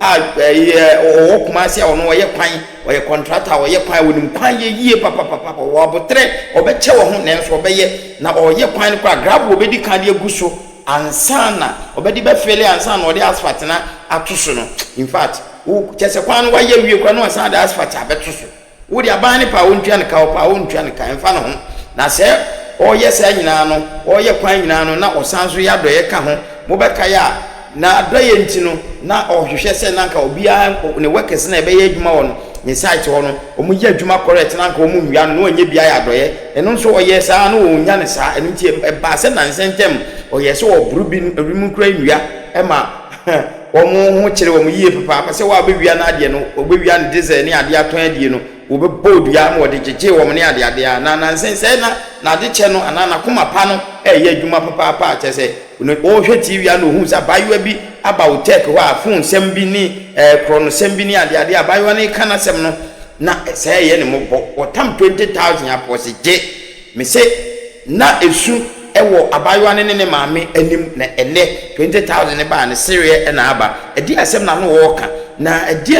o Kumasi or no Oyer or your contractor or your pine with pine ye papa or botre or beche or home names or beye now or your pine grab will be the candy guso and sana or be failure and son or the asphalt na atusuno. In fact, who just a quan why you can know the asphalt abetusu. Would ya bani pa unjan cow pa unjan ka in front of him? Na say or yes, I know, or your pine nano, not or sans ya do ye come Mobakaya. Na doyentino na ohwehwe se nanka obia ne workers na ebe yadwuma wono ne site wono omu ye adwuma correct nanka omu nwia no onye bia ya doye eno nso oye saa no onya ne saa eno ntie ba se na nsentem oye se oburu bi rimu kra nwia ema omu ho kire omu yie papa se wa bewia na ade no obewia ne diesel ne ade aton ade no obe bodua ma ode jeje wo ne ade na nsense na ade che no ana na koma pa no ye adwuma papa chese o hwe TV anu hu sa bayo bi about tech wa phone sem bi ni chrono sem bi ni ade abayo na kana sem no na say ye ne mo o tam 20,000 apose je me say na esu ewo abayo ne maame anim na ene 20,000 ne ba na serie na aba edi asem na no wo ka na edi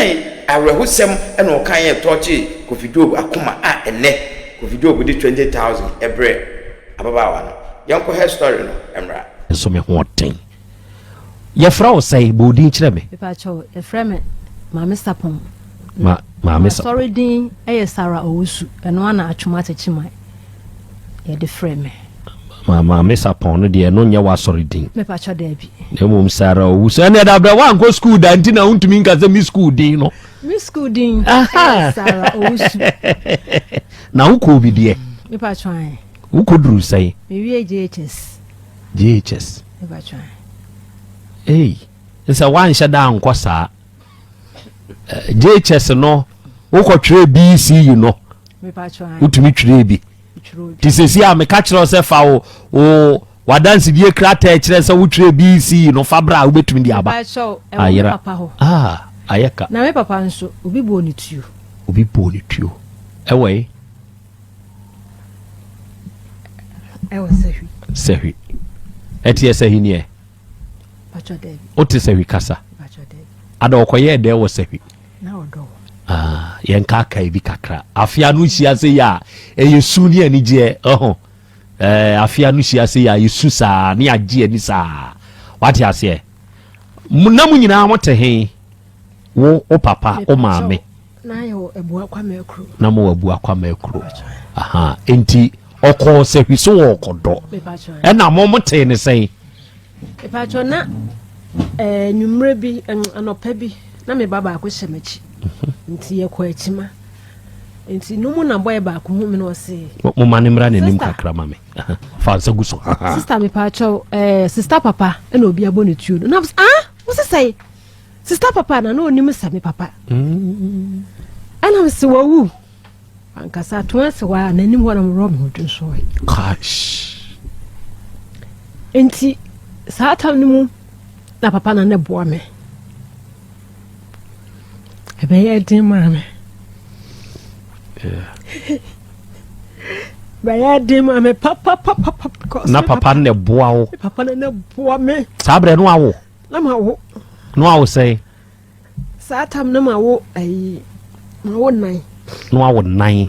awehu sem na o kan ye tochi Kofi Job akoma a ene Kofi Job di 20,000 ebre ababawa no yanko her story no emra so me hoten ye fra o say bodi kire me pepa cho e fra me maame sapon maame sorry din e Sara Owusu eno ana atwuma techima ye de fra me maame sapon no de no nya wa sorry din pepa cho da bi ne mum Sara Owusu ene da bra wan go school da nti na untumi nka ze mi school din no mi school din Sara Owusu na uko bi de pepa cho an uko duru say me wie JHS pepa cho hey nsa wan sha da anko saa JHS no uko twere BCU no pepa cho an utumi twere bi tisesi a me ka kire se fa o wadansi bi ekrata kire se wutwere BCU no fabra ubetumi di aba ayera papa ho ayeka na me papa nso obi bo ni tuo ewe sehi eti sehi ni pacho David oti sehi kasa pacho David ada okoye de wo sehi na odo yen ka kai bi kakra afia no hia se ya eyesu ni ani je afia no hia se ya yesu sa ni age ani sa wati ase na mu nyina mote he wo o papa o maame na yo ebu akwa mekru na mo ebu akwa mekru enti oko sehi so okodo e na mo mote ne sei e pacho na nwumre bi anopa bi na me baba akohyemachi nti ye kwa achima nti no mu na boy ba ko hu me no se mo mane mra nanim kakra mame fa se guso sister me pacho sister papa e na obi abone tuo na wo se say sister papa na no onim sa me papa ana me se wawu ankasa to se wa nanim ho na mo rom ho dun gosh enti sa tam ni mu na papa na ne boa me ebe ye din mame ba ya din mame papa na papa ne boa wo papa na ne boa me sabre no awo na ma wo no awo say sa tam na ma wo ai ma wo nan no awo nan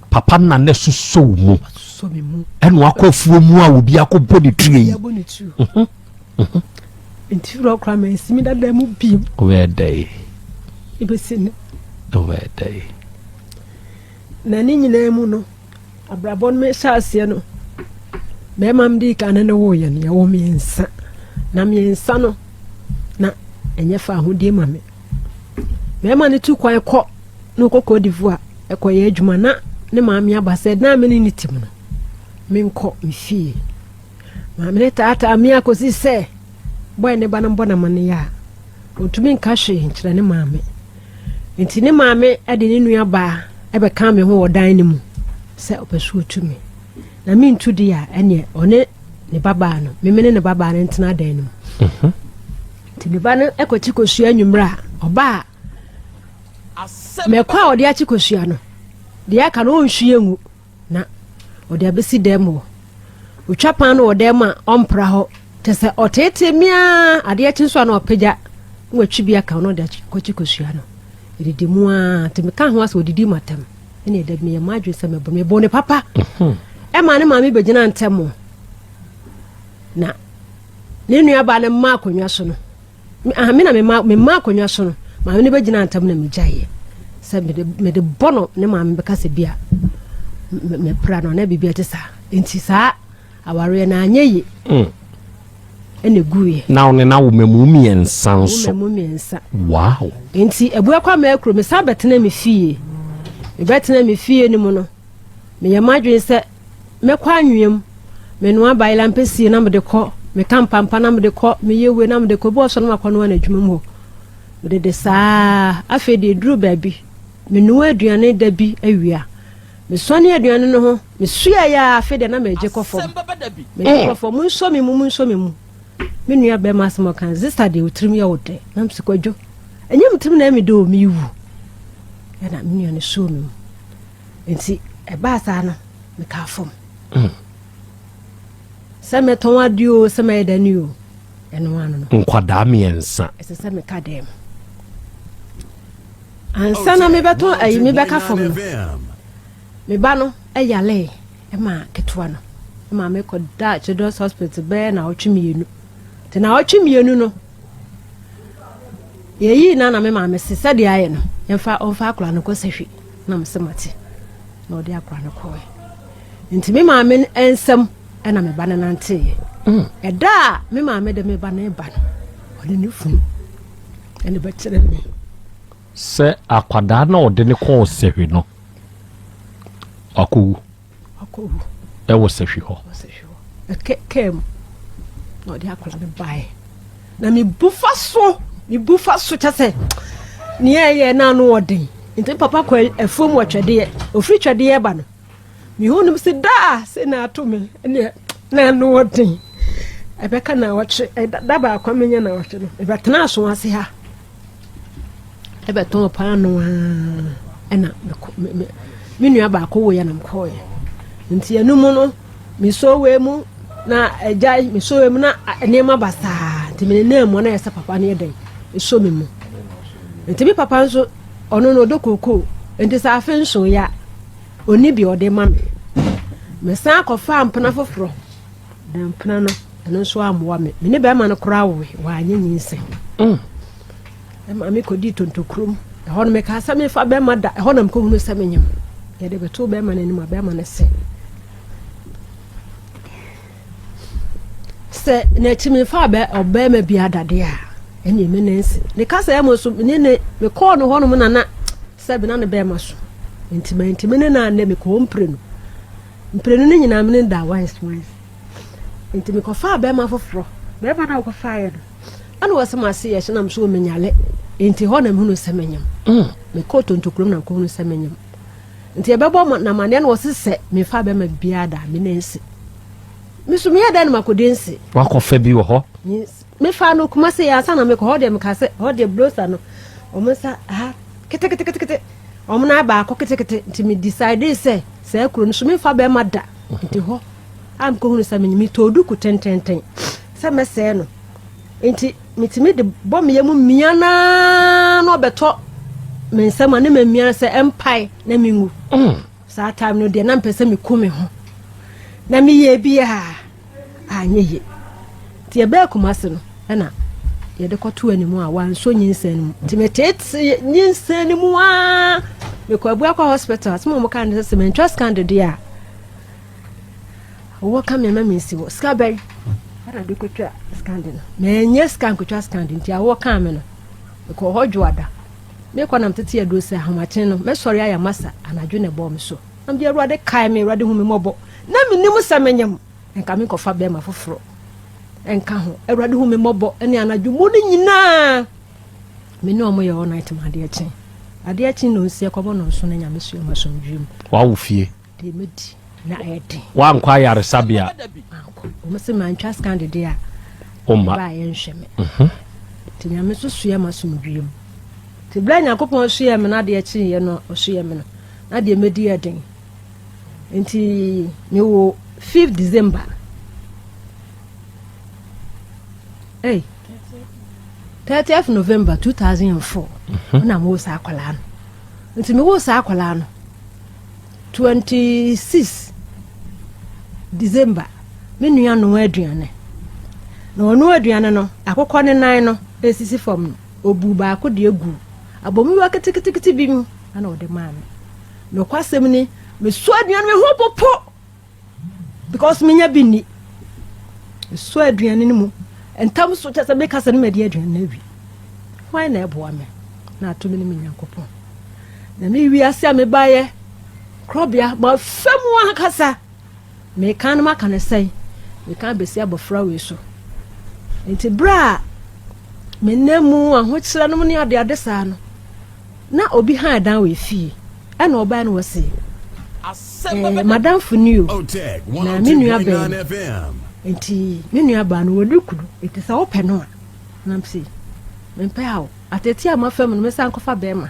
papa na ne suso mu eno akofuo mu a obi akobɔ ne tue enti ro kra me simi da mu bi we dey ibesine we dey na ni nyina mu no abrabon me shaase no me mam di ka na wo ye no ya wo me nsa na me nsa no na enye fa ahodie ma me ma ne tu kwan kɔ no kokɔ divu a ekoye adwuma na ne maame abase na me ni tim no me nkɔ mfie maame ne tata me akosi se boy ne ba na mbɔ na mane ya otumi nka hwe nkyerɛ ne maame enti ne maame ade ne nua ba ebe ka me ho odan ne mu se opesu otumi na me ntu di a ene one ne baba no me ne baba ne ntena dan ne mu ti ne ba no ekoti kosua nwumra oba me kwa odi achi kosua no de aka no nhwie ngu na odi abesi demo otwapan no odema ompra ho tese otete mia ade achi so na opagya wo twi bia ka no da kochi kosua no edidi mu a te me ka ho aso odidi matam ene da me madwe se me bo ne papa e ma ne ma me begina ntemo na ne nua ba ne ma akonwa so no me na me ma akonwa so no ma me ne begina ntemo na me gyaye se me de bono ne ma me beka se bia me pra no na bibia te sa enti sa aware na anyeye ene guye na one na wo memu miensa nso wow enti ebua kwa ma akro me sa betena me fie me betena me fie ni mu no me yamadwe se me kwa anwem me no abaila mpesi na me de kɔ me kampampa na me de kɔ me yewe na me de kɔ bo so no akɔ no na adwuma mu me de saa afi de duru baabi me no aduane da bi awia me sɔne aduane no ho me sua ya afi de na me je kɔ fom me kɔ fom mun so me mu me nua be masmo kan sister de utrim ya wode na msikwadwo enyem trim na me do mi wu ya na me nua ne so me enti e ba sa na me ka fom se me ton adio se me dani o eno anu no nkwada miensa ese se me ka dem ansa na me beto ayi me be ka fom me ba no eyale e ma ketwa no ma me ko da children's hospital be na otwimienu te na otwimienu no yeyi na me ma me sisa de aye no yemfa onfa akura no ko sehwe na me semati na odi akura no ko nti me ma me ensem e na me ba na nante e da me ma me de me ba na e ba no odi ni fun ene ba kire me se akwada na odi ne ko sehwe no aku e wo sehwe ho kem no dia akula me bae na me bufa so chase ni ye na no odin nti papa kwa efom watwede ofri twede ye ba no mi hunu se da se na ato me na no odin ebeka na watwe da ba akwa menya na watwe no ebetena so ase ha ebeton pa no ena me nua ba ko wo ya na mkoye nti enu mu no mi so we mu na ejai mi so we mu na enema basa nti me na mu na yesa papa ne den mi so me mu nti bi papa nso ono no dokoko nti sa afen so ya oni bi ode ma me sa akofa ampana foforo dan ampana no eno so amwa me ne be ma no kora wo wa anyenyi nse ma me kodi tontokrum e hono me ka sa me fa be ma da e hono me ko hunu sa menyam ya de beto be ma ne ma be ma ne se se na chimi fa be oba ma bia dade a eni me nensi ne kasa ya moso ne me call no hono na se be na ne be ma so ntime ne na ne me ko mprenu ne nyina me ne da once ntime ko fa be ma foforo be ma na ko fa ye no ana wose ma se ye na mso menyale enti hono me hunu se menyam me ko tontokrum na ko hunu se menyam enti e be bo na mane na wose se me fa be ma bia da me nensi misumi ya dan makodensi wa ko fa bi wo ho me fa no Kumasi ya sana me ko hode me ka se hode blosa no o mo sa kete o mo na ba ko kete nti me decide se akuro no so me fa be ma da nti ho am ko hunu sa me mi todu ku tententen se me se no nti mitimi de bom ye mu miana no beto me nsema ne me miana se empire na me ngu sa time no de na mpese me ku me ho na mi ye bia anyeye ti ebe Kumasi no na ye de koto animu a wan so nyinsanimu ti metete nyinsanimu a me ko abu akwa hospital asmo mo kan de se men trust candidate a wo kam me ma si wo skabel ara de kotwa scandal me nye scan kotwa scandal ti a wo kam me no ko hojuada me ko nam tete ado se ahamachen no me sori aya masa anadwo ne bo me so am de ruade kai me ruade hu me mobo na minim samenyam enka me kofa be ma foforo enka ho awrade hu me mobo ene anadwo mu ni nyina me no mo ye all night ma ade achi no nsi ekobo no so na nya me suo ma so ndwim wa wo fie de medi na ede wa nkwa yare sabia o me se man trust candidate a o ma ba ye nhweme ti nya me so suo ma so ndwim ti bla nya kopon suo me na ade achi ye no o suo me no na de medi eden enti me wo 5th December 30 30th November 2004 na mo sa akwala no nti me wo sa akwala no 26 December me nua no aduane na ono aduane no akokɔ ne nan no esisi fam no obu ba ko de egu abomi wa ketekete bi mu ana ode ma me no kwasem ni me so aduane me ho popo because me nya bi ni so aduane ni mu entam so tese me kasa ne me de aduane na bi why na eboa me na to me ni me nyankopon na me wi ase me baye krobia ma famu akasa me kan ma kan sei me kan besi abofra we so enti bra me nemu ahokyere no ne ade saa no na obi ha dan we fi ana oba no wose madam funio na me nua ba enti me nua ba no wodukudu enti sa ope no na msi me mpa hawo ateti amafam no me san kofa be ma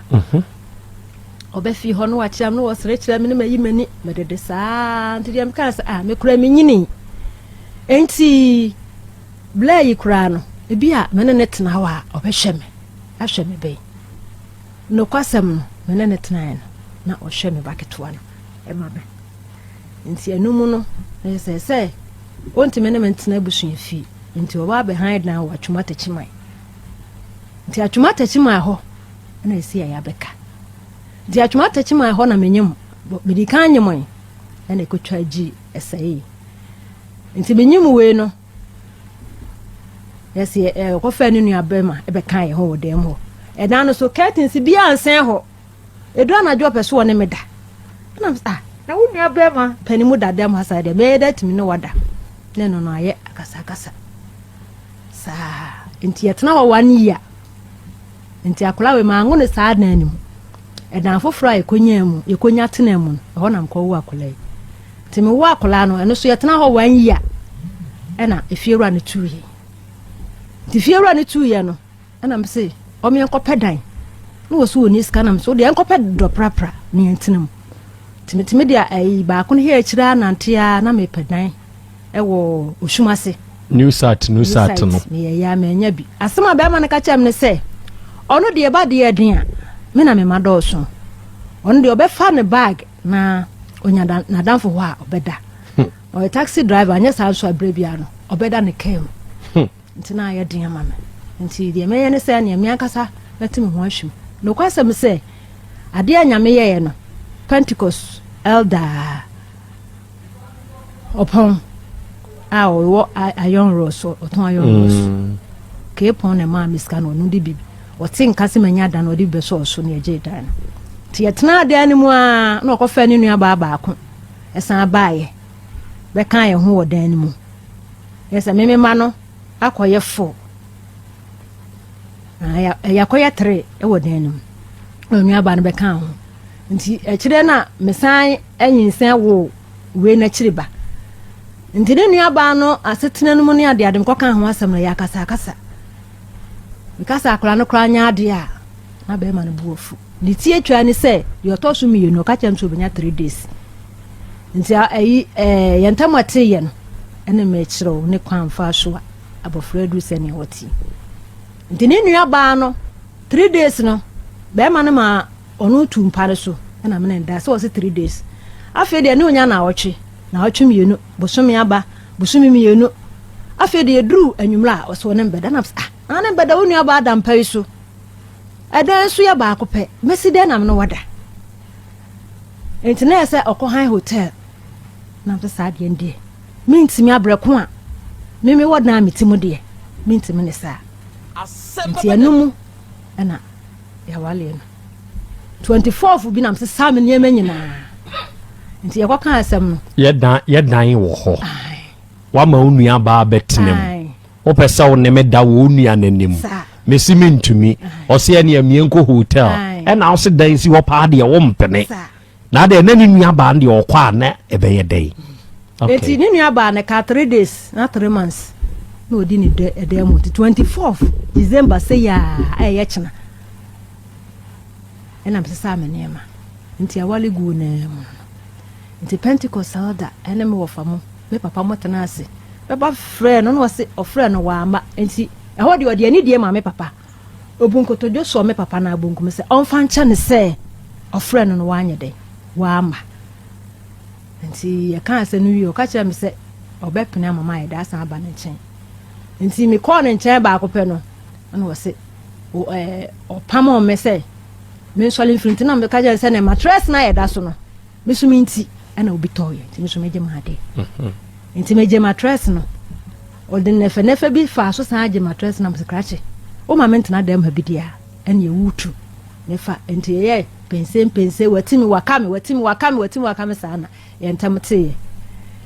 oba fi ho no wa chiam no wosere kire me ne mayi mani me dede saa enti dem kan sa me kura me nyini enti bla yi kura no ebia me ne tena ho a obehwe me ahwe me be no kwasam no me ne tena na ohwe me baketoa no e ma be enti enum no na se onti me ne mentena busu fi enti oba be han na wa twuma tachimai enti atwuma tachimai ho na esi ya beka enti atwuma tachimai ho na menyem medika anyemon na ekotwa gi esai enti menyem we no yesi ko fa ni nua bema e be kan ho dem ho e dan no so curtains bia ansen ho edu anajo peso woni meda na na wo nua bema panimu da dem hasa de me da timi no wada ne no no aye akasa sa enti yetna wa 1 year enti akola we ma ngone sa na anim e dan foforo ayekonya mu yekonya tena mu ho na mko wo akola timi wo akola no eno so yetna ho 1 year e na efiewura ne 2 year ti fiewura ne 2 year no ana mse o me enko pedan no wo so oni ska na mse o de enko ped do prapra ne entinam timi dia ai ba ko ne he akira nantia na me pedan e wo osumase new sat no me ya me nya bi asema be ma ne ka chem ne se ono de ba de eden a me na me ma do so ono de obefa ne bag na onya na danfo ho a obeda o taxi driver anya sa so abrebia no obeda ne kem ntina ya den ama me nti de me ye ne se ne me akasa betime ho ahwem no kwasa me se ade anyame ye no Pentecost elder upon wo ayon rose oton ayon rose ke pon ne ma miska no no de bibi o tin kase manya da no de be so ne eje dan ti yetna de ani mu a na okofa ni nua ba ko esan baaye be kan ye ho wo dan ni mu yesa meme ma no akoye 4 ya koye 3 e wo dan ni mu nua ba no be kan ho nti ekire na mesan anyinsan wo we na kire ba nti ne nua ba no asetena no mu ne ade adem kokan ho asem no ya kasa mikasa akora no kra nya ade a na be ma no buofu ni tie twa ni se yo to so mi no ka chem so benya 3 days nti ayi yentamate ye no ene me kire ne kwan fa so abofra du se ne hoti nti ne nua ba no 3 days no be ma no ma onu tumpare so na me nda so 3 days afi de ne onya na awotwe na awotwe mienu bosomi aba bosomi mienu afi de dru anwumra o so ne mbeda na ne mbeda wonu aba adam pai so edan so ya ba akopɛ mesi de nam no wada enti na se okohan hotel na mse sa de ndie mintimi abreko a meme wada mitimo de mintimi ne sa enti anumu na ya wale no 24 bi na mse sa me niema nyina nti yakwaka asem no ye dan wo ho wa ma onua ba betenem o pesa wo ne meda wo onua nanim mesi mentumi o se ya ne amienko hotel e na o se dan si wo pa de wo mpene na de na ne nua ba de o kwa na e be ye dai eti ne nua ba na ka 3 days na 3 months no odi ni de mo 24 December say ya ye chena ena mse sa me niema nti awale gu na mo nti Pentecost elder ene me wo famo me papa motenase me ba frɛ no no wose ofrɛ no wa ama nti ɛhɔ de odi ani die ma me papa obunkotojo so me papa na abunkum se onfa nche ne se ofre no wanye de wa ma nti ya kan se no wi o ka kire me se obepene mama ya da san aba ne nchen nti me call ne nchen ba akopɛ no ana wo se o pamo me se me so limfrinti na me ka kire se ne mattress na ya da so no me so minti ana obi toye nti me so meje ma de nti meje mattress no odi nefe bi fa so san age mattress na me scratch o ma mentena dem ha bidia ene ye wutu nefa nti ye pense watimi wakame sana ye ntamte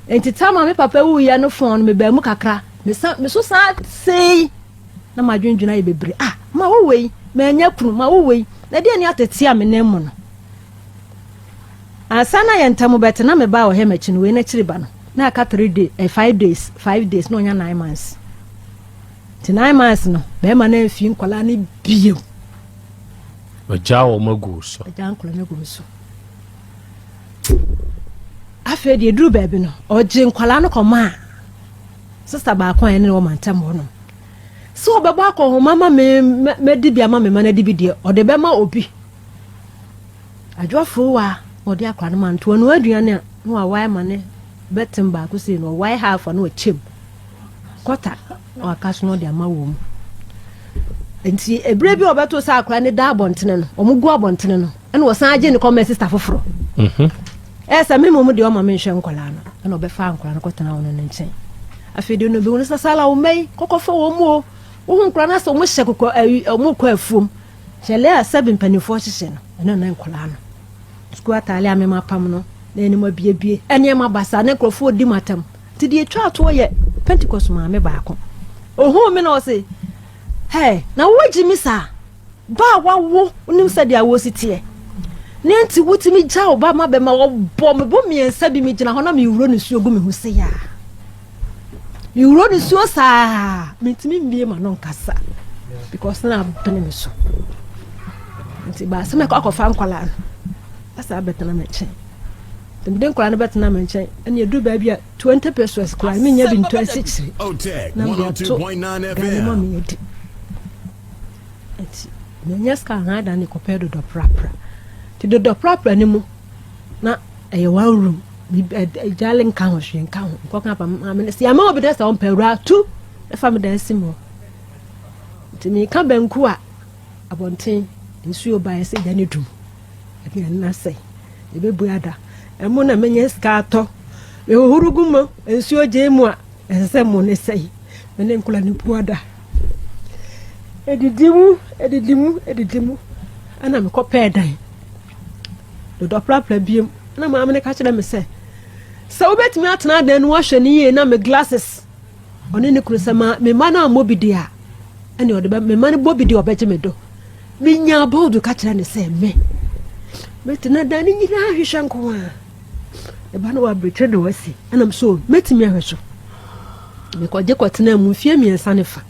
nti tama me papa wu ya no phone me ba mu kakra me so sa sei na madwendwuna ye bebre ma wo wei ma anya kunu ma wo wei na de ani atetia me nem no asana ye ntamu bete na me ba wo he machi no we na chiri ba no na aka 5 days no nya 9 months ti 9 months no be ma na afi nkwala ne biem Ojawo maguso. Ojankola na guso. Afa de duru baabi no, oje nkwala no koma. Sister ba akwan ne wo mantam ho no. So obeba akọ ho mama me di bia mama me na di bi de, ode be ma obi. Adwofo wa, ode akwa no manto no aduane no wa wai ma ne betim ba ko sei no wai half no chem. Kota o akaso no de ama wo mu. Nti ebre bi obeto sa akra ne da abontene no omugu abontene no ene wo san age ne come sister foforo esa me momu de o ma me hwe nkola no ene obefa nkola no kotana wono ne nchen afede no be wono sasala wo mei kokofo wo mu o wo nkola na so mo hye kokko omu kwa afuom chele a 7 panifo hye no ene na nkola no sku atale ame mapam no na ene ma biebie ene ma basa ne krofo di matam ti de twa to ye Pentecost ma me baako ohu me no se hey, na woji mi sa ba wa wo nim se dia wo sitie ne nti wutimi ja oba ma be ma wo bo me bo miensa bi mi gina ho na mi wuro ne suo gu me hu se ya mi wuro ne suo sa mentimi mbie ma no nkasa because na bene me so nti ba se me ko akofa nkwala asa betena me chen temde nkwala ne betena me chen ene edu ba bia 20 pesos kwa mi nya bi 26 na 102.9 FM Nyaska ngada ni kopedo do prapra. Ti do prapra ni mu na e one room jalen kan ho hwen kan ho. Ko kan pa ma si ama obi dey sa on pewra tu e fa me dey simo. Ti mi ka banku a abonten nsuo ba e se ja ne dum. E na sei. E be buada. E mu na menye ska to. E hurugu mo nsuo je mu a e se mu ne sei. Me ne nkula ni buada. Edidimu ana me kopɛ dan do prapra biem na ma amene ka kire me se obetimi atena dan no ahwe ne ye na me glasses one ne kuru se ma me ma na mobidi a ene ode ba me ma ne bobidi obeje me do me nya bodu ka kire ne se me tena dan ni nyina ahwehwe nko a e ba na wa breche do wasi ana me so metimi ahweso me ko je ko tena mu fie mi ensa ne fa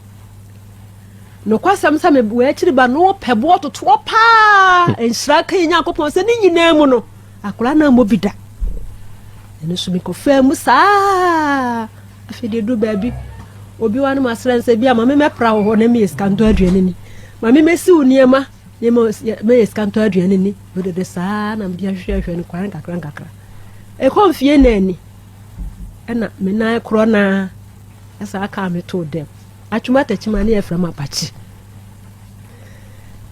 no kwasam sa me we chiri ba no pebo to pa ensra kan nya kopon se ni nyina mu no akura na mobida ene so me ko fa mu sa afede du baabi obi wa no masran se bia ma me pra ho na me skanto aduane ni ma me mesi uniema me skanto aduane ni de sa na me bia hwehwe ni kwan kakra e ko mfie na ani ena me na kro na asa aka me to dem atuma tachima ne eframa apachi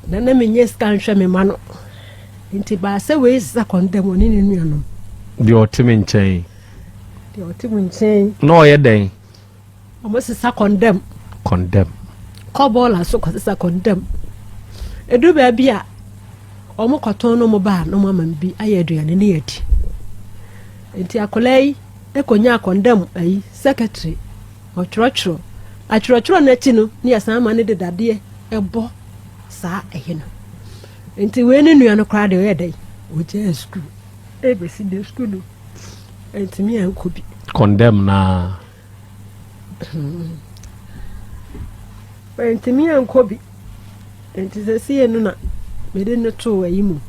na me nye scan hwe me ma no nti ba se we za condemn oni ne nuanom de otimi nchen no ye den omo se sa condemn ko bola so ko sa condemn edu ba bia omo koton no mo ba no mama bi ayeduane ne yadi nti akolai ekonya condemn ayi secretary ochrochro achrochro na ti no ne yasan ma ne de dade ebo sa ehino nti we ne nua no kra de we dai o je school e be si de school nti mi an ko bi condemn na nti mi an ko bi nti se si enu na me de no to ayi mu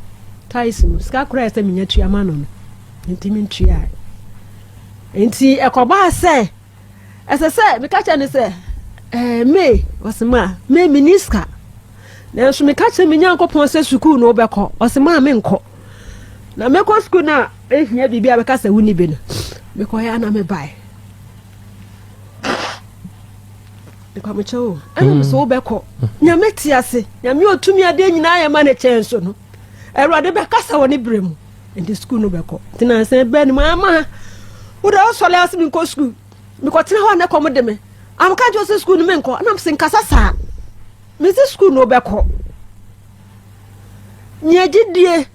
tais mu ska kra se mi nya tua ma no nti mi ntua nti ekoba se ese se me ka cha ne se me wasema me minister nanso me ka che me Nyankopon se school no obekọ o se ma me nkọ na me kọ school na ehia bibia be ka se wuni be no me kọ ya na me bai de kwa me chewo ana so obekọ nyame ti ase nyame otumi ade nyina ya ma ne chenso no Erade be kasa woni bremu in school no beko tina se be ni mama wo da so le ase mi ko school mi ko tina ho na ko mo de me am ka jo se school no me nko na mse nkasa sa me se school no beko nyagidie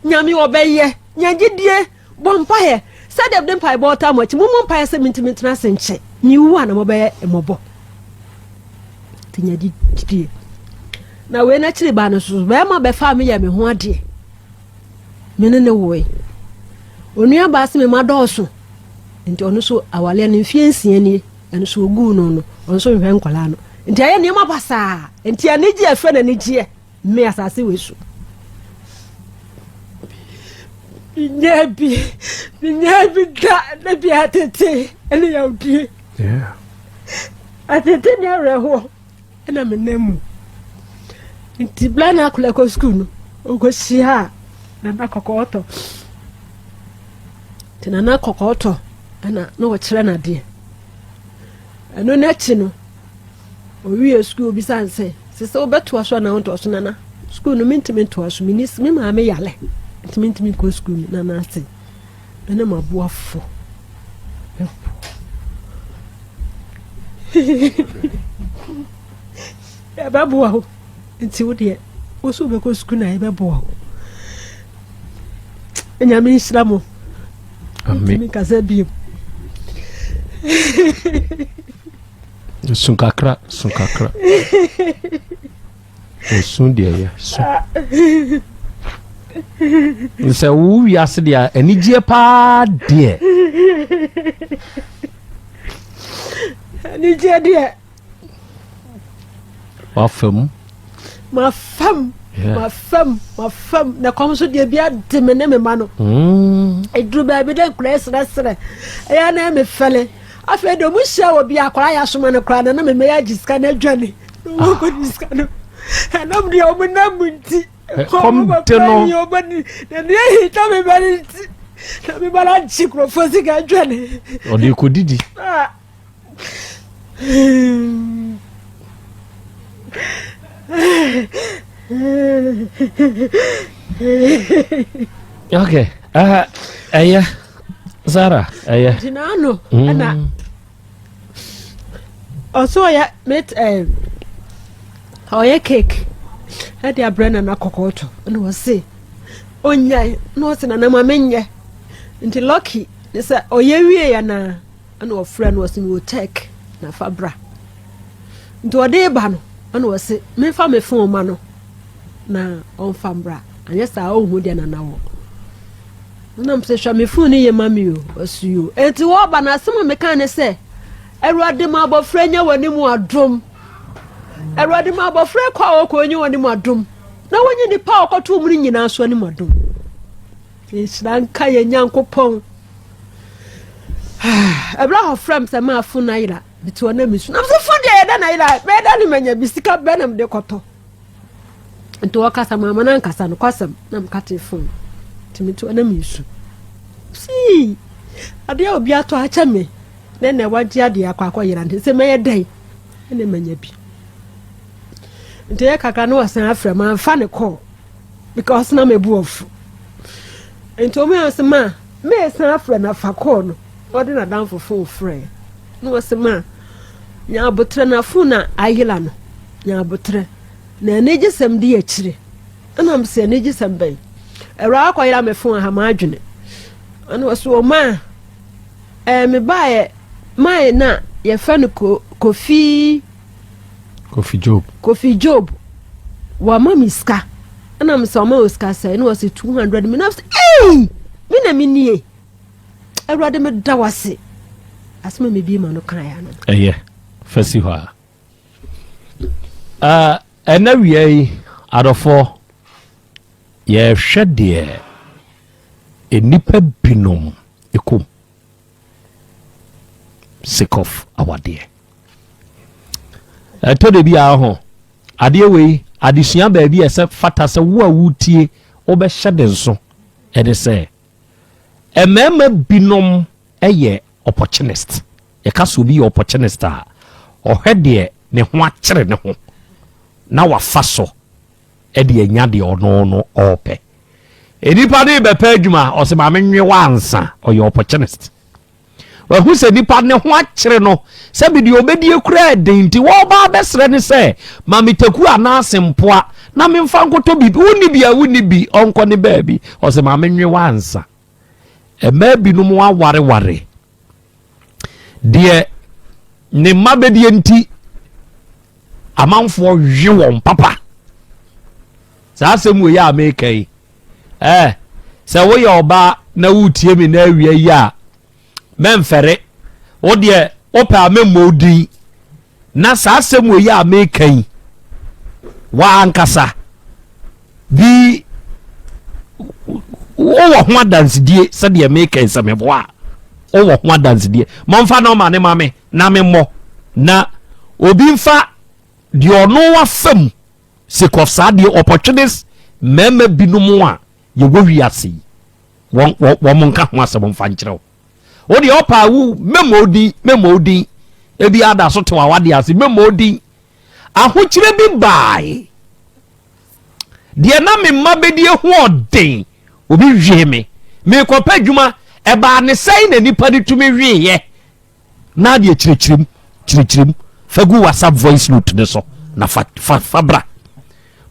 nyame obeye nyagidie bompa he se de mpa bo ta mo chi mo mpa se minti tina se nche ni wu ana mo be emobo tinyagidie na we na chiri ba no so be ma be fa me ya me ho ade me ne wo onua ba se me ma dooso nti ono so awale ne mfiensia ni eno so ogu no ono so hwe nkwala no nti aye ne ma basa nti ane gi afa na ne gi me asase we so nyabi da na bi atete ene ya udie atete ne reho ena me nemu nti blana akula ko school no ogosi ha na nakokoto tina nakokoto ana no wo kire na de eno na chi no owie school bi sanse se obeto aso na wonto aso na school no mentiment to aso minis me ma me yale mentiment ko school na na ase ena mabuafo ya babu wa nti wo de wo so be ko school na e be bo enya mi islamu amen kazabi sunkakra sun de ya so nse wo wi ase de anigye pa de anigye de wafam na kom so de bia de me ne me ma no edru ba bi de kura sere ya na me fele afa do mu hia obi akwara ya soma ne kura na me ya jiska na dwane wo ko jiska no na mdi o na munti kom te no yo bani na ne hita me bani na me bala chikro fosi ga dwane o de ko didi okay aya Zara aya dinano ana also ya met oye cake hadi abrana na kokoto no wase onya no se na ma menye nti lucky ne se oye wie ya na ana ofra no wase mi take na fabra nti ode ba no ana wase me fa me fon ma no na on fambra anya sa o hu dia na nawo na mse hwa me fon ni ye mami o asuyo enti wo ba na asem me kan ne se Erade ma abofra nya wani mu adom Erade ma abofra kwa okọ nya wani mu adom na wonye ni pa okoto mu nyina so ani mu adom Isranka ye Nyankopon Ebra ho frem se ma afu na ira bitu na misu na so fo de da na ira be da ni manya bisika benam de koto nto wakasa mama na nkasa no kwasam na mkate fon timitu na misu si ade obi ato acha me nene waji ade akwa yira nte me yedai ene manya bi nte ya kaka no wasan afra man fa ne call because na mebu ofu nto me asema me san afra na fa call no odi na dan fofo frɛ no wasema nya abotre na fu na ayila no nya abotre na neje sem di akire ana mse neje sem bai era akwa yira me fu ha ma adwene ana waso o ma me bae mai na ye fa no Kofi Job wa mamiska ana mse ma oska sai no was 200 minutes me na minie Erade me dawase asema me bi ma no kan ya no fasi ho ena wiei adofo ye hwede enipa binom ekom sick of awade to de bi a ho ade we adesua baabi ese fata se wo a wutie obe hyede nso ede se emema binom eye opportunist ye kaso bi opportunist a ohwede ne ho akere ne ho na wafa so ede anya de ono no ope enipa de be pa adwuma o se ma menwe wansa o ye opportunist wa hu se nipa ne ho akere no se bi de obedie kura den nti wo ba besre ne se ma mitaku anasempoa na memfa nkoto bi wuni bi onko ne baabi o se ma menwe wansa ema binum wa ware de ne mabedie nti amanfo hwe won papa sa asem we ya amekai se wo ye oba na wutie mi na awie ya memfere wo de opa memodi na sa asem we ya amekai wa ankasa bi wo ho dance die se de amekai se meboa wo ho dance die momfa no ma ne mame na memmo na obi mfa di ono wa fam se kosa de opportunities mema binom a ye wo wiase won monka ho asem mfa nkyerɛw wo de opa wu memodi ebi ada so to awade ase memodi ahokyire bi bai de na me mabedie ho odin obi hwe me kopa dwuma eba ne sei na nipa de tumi hwe na de kyirikyim fagu WhatsApp voice note ne so na fabra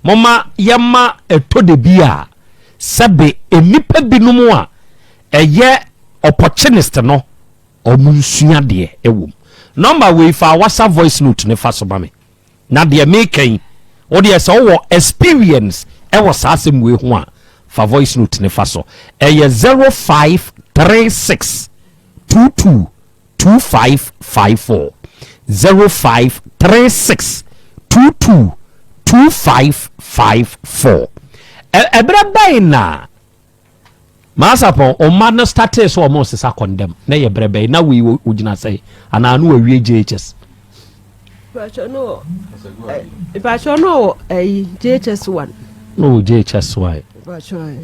mama yama etode bia sabe enipa binumu a eye opportunist no omunsua de ewom number we fa WhatsApp voice note ne fa so ba me na de making o de so wo experience e wo sasem we ho a fa voice note ne fa so eye 0536 22 2554 0536 22 2554 ebra bai na masapon o man started so almost sa condemn na ye brebe na we ugina say ana anu awie JHS Bacho no JHS 1 no JHS 1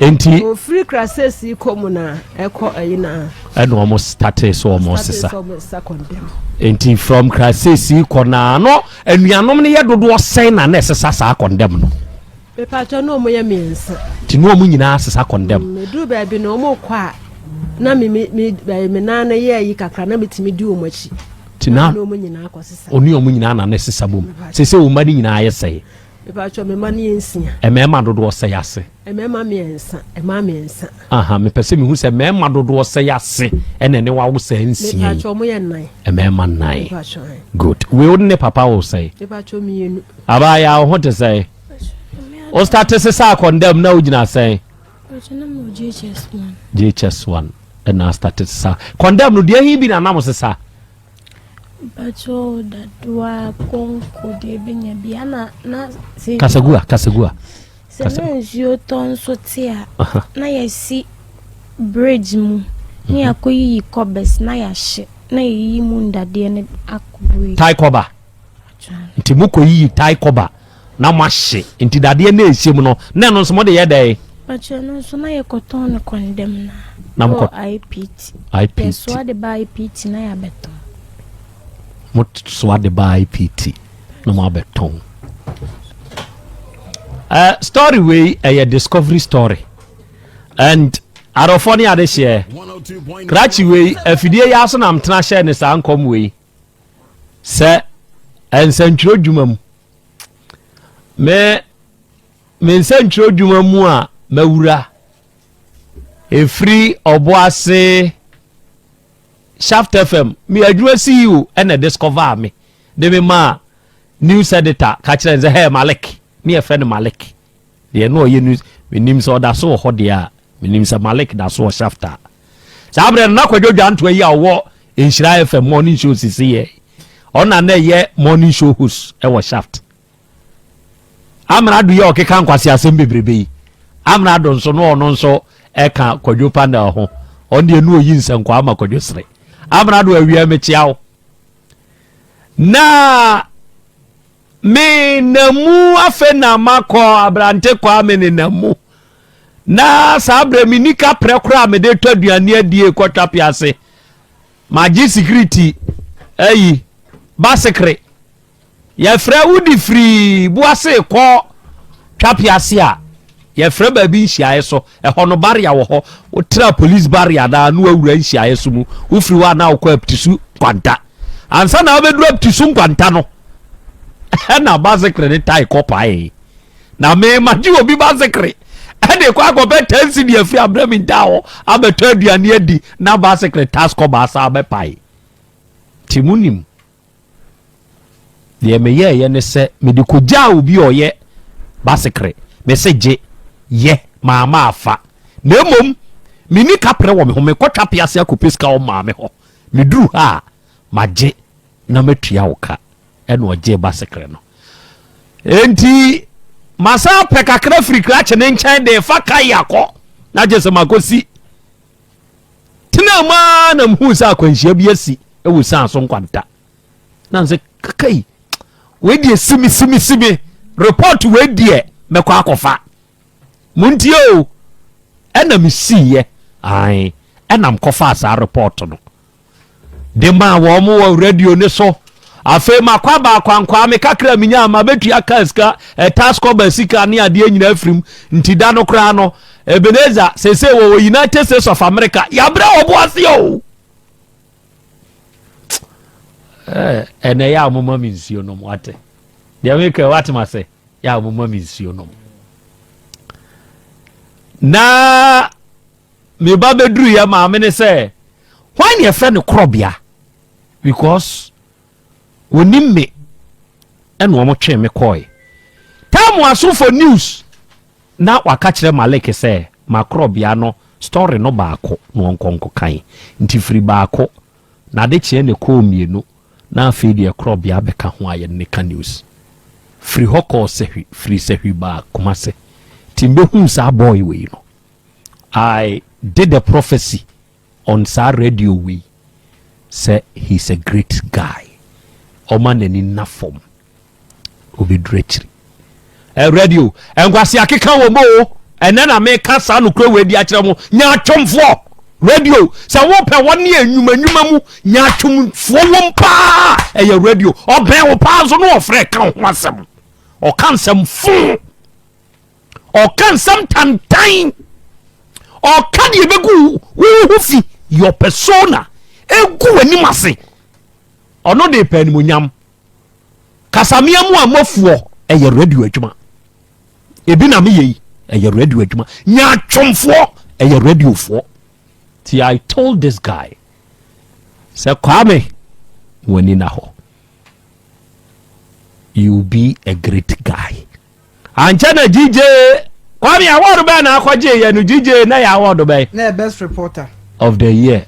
enti o free classes ikomu na eko na eno almost started so almost sa enti from classes ikona no anuanom ne ye dodo sen na na sesa sa condemn no Bacho no mo ye mensa ti no mu nyina sesa condemn me du ba bi no mo kwa na me na na ye yi kakra na metimi di o machi tina no mu nyina akosesa oni o mu nyina na na sesa bom sese o mani nyina ayesai Bacho me mani ensia emema dodo se yase emema miensa mensa aha me pese me hu se emema dodo se yase ene ne wa wo se ensia Bacho mo ye nan emema nan good we wouldn't papa wo say Bacho mienu abaya wo hote say o start se sa condemn na ugina say JHS 1 and na start sa condemn no de hi bi na nam se sa Bacho da dua konko de benya biana na kasagua Semenjio ton sotia na yesi bridge mu ni akoyi kobes na yahye na yi mu ndade ne akobui tai koba nti mukoyi tai koba na mahye nti dade na esiem no na no so mo de ye dai Bacho no so na yekoton ne condemn na mo IPT yes so de ba IPT na ya beton so de ba IPT no mo beton story way a discovery story and arofoni ade share krachi way afidie ya so na mtena share ne sa ankom way se ensantro dwuma mu me ensantro dwuma mu a mawura efri oboase Shaft FM me adwuma CEO and discover me de me ma news editor ka kire nze hey Malik me a friend Malik de no ye news me nim so da so ho de a me nim se Malik da so Shafta sabre na kwadwadwa nto yi a wo Inshira FM morning show sisi ye ona na ye morning show host e wo Shaft amra do ye okeka nkwase asem bebrebe amra do nso no ono nso e ka kwadwo panda ho on de no yi nsankwa ama kwadwo sre amra do awia me chiawo na me namu afe na makọ abrante kwa me ne namu na sabre mi nika prekora me de to aduane adie kwata piase magi security ayi basekre ya fra wudi free buase ko twapiase a ya fra ba bi nhia so hono barrier wo ho wo tra police barrier da no awura nhia so mu wo free wa na wo kwa aptisu kwanta ansa na obeduru aptisu kwanta no na basekre ne tai kopai na me magi obi basekre ade kwa go be tensi dia free abrami dawo abeto aduane adi na basekre task ko ba sa be pai timunim de me ye ne se me de ko ja obi oye basekre me se je ye mama afa na mom me ni kapre wo me ho me kwatwa piase akopeska o ma me ho me duru ha maje na metua woka ene oje basekre no enti masa pekakra free crash ne nchen de fa kai akọ na je se makosi tina ma na mhu sa akwanhia bi asi e wo san so nkwanta na nse kai we die simi report we die mekọ akofa muntie o ena mi siye ai ena mkofa sa report no de ma wo mo radio ne so afe makwa ba kwankwa me kakra minya ma betu akaska task over sika ne ade nyina afrim ntida no kra no Ebenezer sese wo United States of America ya bra oboase o ene ya mama mi nsuo no wate de make what ma say ya mama mi nsuo no na me ba bedru ya ma me ne say why ne fe ne krobia because wonimme eno mo twe me koi tamu aso for news na waka kire maleke say makrobia no story no baako no onkonko kan nti free baako na de kire ne ko mienu na afidi krobia beka ho aye ne ka news free hoko sehwi free sehwi ba Kumasi timbe hu sa boy we no I did a prophecy on sa radio we say he's a great guy omaneni na form obi drechiri radio engwase akeka wo mo enena me ka sa no kro we di akire mo nya twomfo radio sa wo pe woni enwuma mu nya twomfo wo mpa eye radio oben wo pa so no ofre ka ho asem o kan sem fu o kan some time o kan ye begu wo fi your persona egu wani mase ono de pe ni monyam kasamia mu amofuo eye radio adwuma ebi na me yi eye radio adwuma nya twomfo eye radio fo ti I told this guy say Kwame wani na ho you be a great guy anchana DJ Kwame award ba na akwaje ye no DJ na ya award ba na best reporter of the year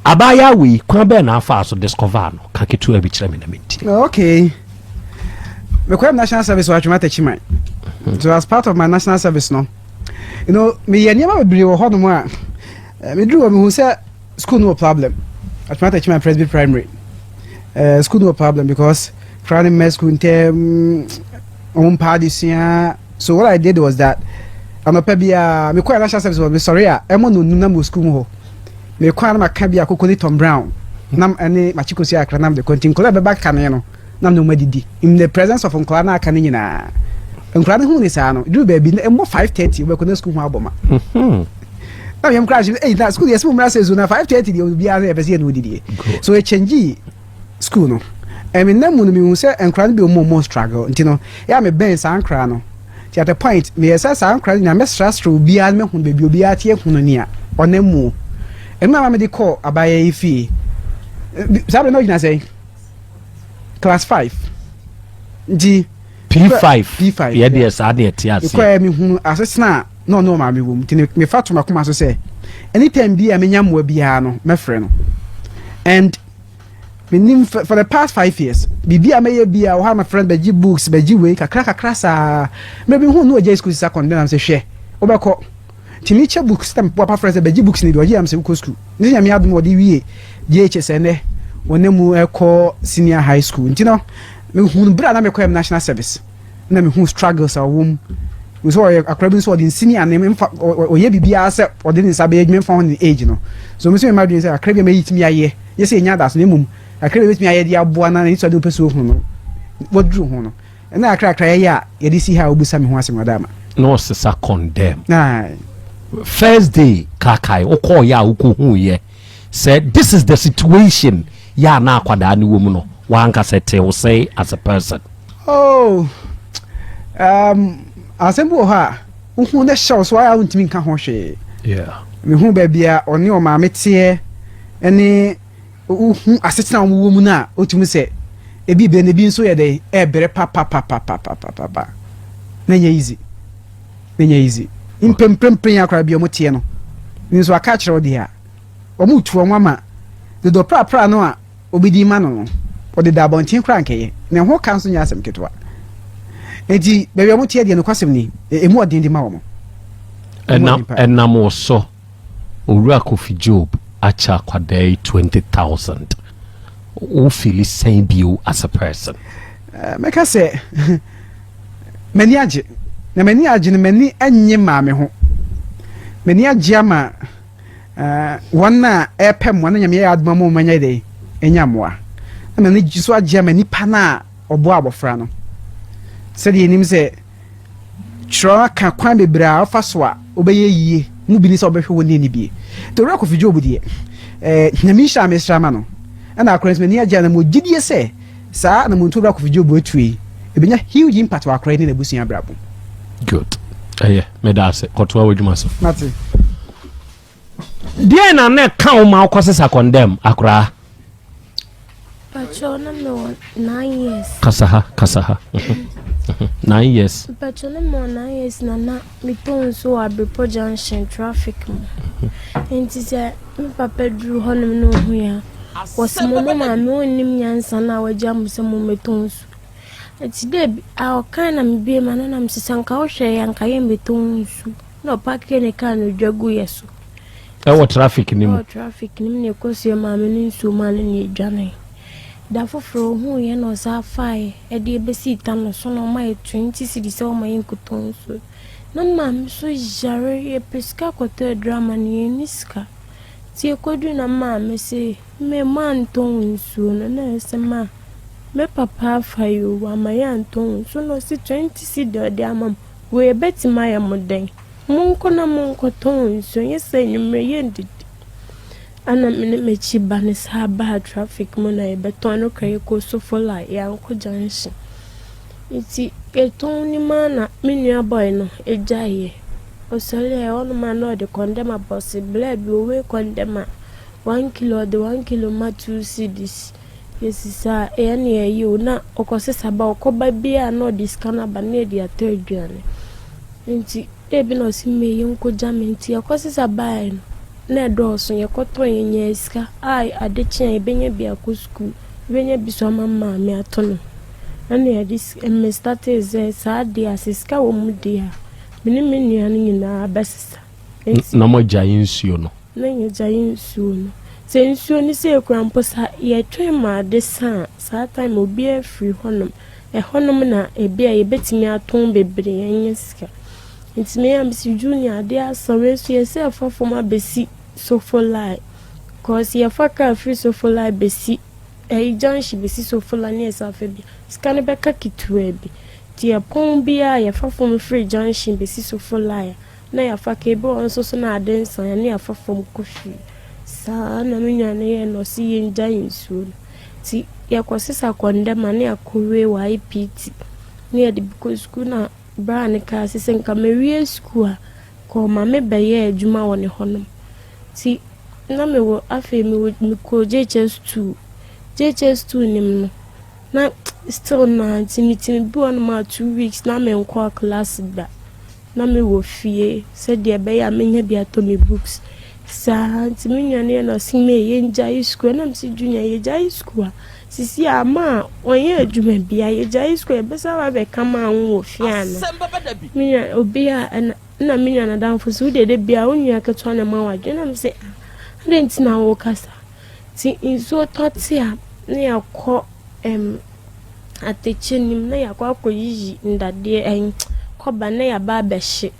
abaya we kwa be na afa so discover no ka ketu abi kire me na menti okay me kwa national service wa twema tachiman so as part of my national service no you know me ye niam bebre wo hono a me dru me hu say school no problem at my tachiman Presby primary school no problem because primary school term on padisia. So what I did was that I'm a pebia me kwa national service was sorry emo no nunam school ho me kwa na ka bia kokoni Tom Brown nam ene machikosi akra nam de kontin kola be back kan no nam no madidi in the presence of nkla na aka ni nyina nkla ne hu ni sa no do baby emo 5:30 we kona school ho aboma na yam crash na school yes mo mra say zo na 5:30 de obi ara e be say no didi so e change school no I mean nam no me hu say nkla no be mo struggle ntino ya me ben sa nkla no at a point me say sa nkla na me stress obi ara me hu baby obi ara tie hu no ni a onemu and my mama de call abaye ifi sabe no gina say class 5 G P5 yeah there sa dey tiase ko me hu asesna no ma me wom tini me fatuma kuma so say anytime bi a me nyamwa bia no me frɛ no and me for the past 5 years bibi a me bia wo ha my friend beji books beji we kakra sa me bi hu no je school second am say hwɛ obekɔ timicha books tam papa friends beji books ni bi oje am say ko school ni nyame adum odi wie DHS ene onemu eko senior high school ntino me hu bra na me ko national service na me hu struggles a wom we so akrabi so the senior na me oye bibia se ode ni sabe edwuma fa on age no so me so me madwin say akrabi me yitimi aye ye say nya da so nemum akrabi betimi aye dia boa na ni so de peso hu no wodru hu no na akrakra ye ya ye di si ha obusa me hu asem wadama no sisa condemn nah first day kakai okọ ya ukohu ye said this is the situation ya na akwada ni wo mu no wanka sete wo say as a person oh asembo ha uhu na show so ya untimi nka ho hwe yeah me hu ba bia oni o ma mete ene uhu asetina wo mu na otumi se ebi be ne bi nso ye dey e bere pa na nya easy impemprempren akra bia motie no nso aka kire odi ha omu tuo nwama de do pra no a obidi ma no odi da bontin kra nkeye ne ho kanso nya asem ketwa enti bia motie de no kwasem ni emu odin di ma wo mo enam so Owura Kofi Job acha kwadai 20,000 o feel same bio as a person meka se mani age na mani age ne mani anye ma me ho mani age ama wonna epem wonna nyame ya aduma mo manya dey enyamoa na mani jiso age ama nipa na obo abofra no se de nim se chro ka kwan bebra afa so a obeye yie mu bi ni se obehwe woni ni bie to Owura Kofi Job die nyame sha me sra ma no ana akran mani age na mo gidie se sa na mo to Owura Kofi Job atui ebenya huge impact wa akran ni na busuya brabo. Good. Me da se kotoa wedwuma so. Mate. Dia na na ka o ma kwasesa condemn akra. Pacho na me 9 years. Kasaha. 9 years. Pacho na me 9 years na me ton so Abripo Junction traffic mo. Enti se me papa dru honom no hu ya. Wasimo mama me onim nyansa na wagya mo se mo meton so. It's dead. Our kind of be man and I'm Sanka and Kayan betonsu. No parking a can of Jagu yesu. What traffic in traffic, Nimni, cause your mamma so man in your journey. Therefore, from who you know, sa fire, a dear besit and son of my 20 cities all my incotonsu. No, ma'am, so jarry a pesca quarter drama near Niska. See a quadrant, ma'am, say, me man tone soon, and there's a man. Me papa fa you wa mayanton so no si 20 si de amam we beti my amoden monko na monko ton so yesa nyumre yendi ana me chi banis ha ba traffic mo na e beton no kray ko so for la ya nko junction iti eton ni mana minua boy no ejaye osale on man no de condemn boss blood we condemn 1 kilo de 1 kilo ma 2 cedis. Yes, sir. Any you na okosesa ba okoba bia no discount ba na dia third journey. Nti ebi no si me yonko jamenti okosesa ba na do so ye koto yenye iska ai adeche ebenye bia ko school benye biso mama me atono. Na ya dis me start is sa dia siska wo mu dia. Mini menu anu nyina abesesa. Na mo jayin suo no. Na ye jayin suo no. Sensu ni se krampo sa ye twema de sa time obi afri honum na ebi a yebetimi aton bebre yenyeska ntime am si junior de asawe so ye se afofoma besi so for lie cause ye faka free so for lie besi janshi besi so for lie ne sa fa bi scan be ka kitwe bi ti e pon bia ye fafom free janshi besi so for lie na ya faka ebe on so na adensan ya ne ya fafom kofi sa na minya ne no si yenja insu ti yakosesa kwandema ne akowe wa IPT ne ade because school na bra ne ka sese nka mewie school ko ma me beye adwuma woni honom ti na me wo afi me ko JHS2 nim no na still na ti bi on ma 2 weeks na me nko class da na me wo fie se de be ya menya bi ato me books sa ti minya ne no si me yenja school na msi junior yenja school sisi ama onye adwuma bia yenja school e besa wa be kama wo fiana minya obia na minya na danfo so de bia onua keto na ma wadwe na mse ade ntina wo kasa ti nsuo tɔte a na yakɔ atɛkyɛnim na yakɔ akɔyiyi ndadeɛ kɔba na yaba abɛhye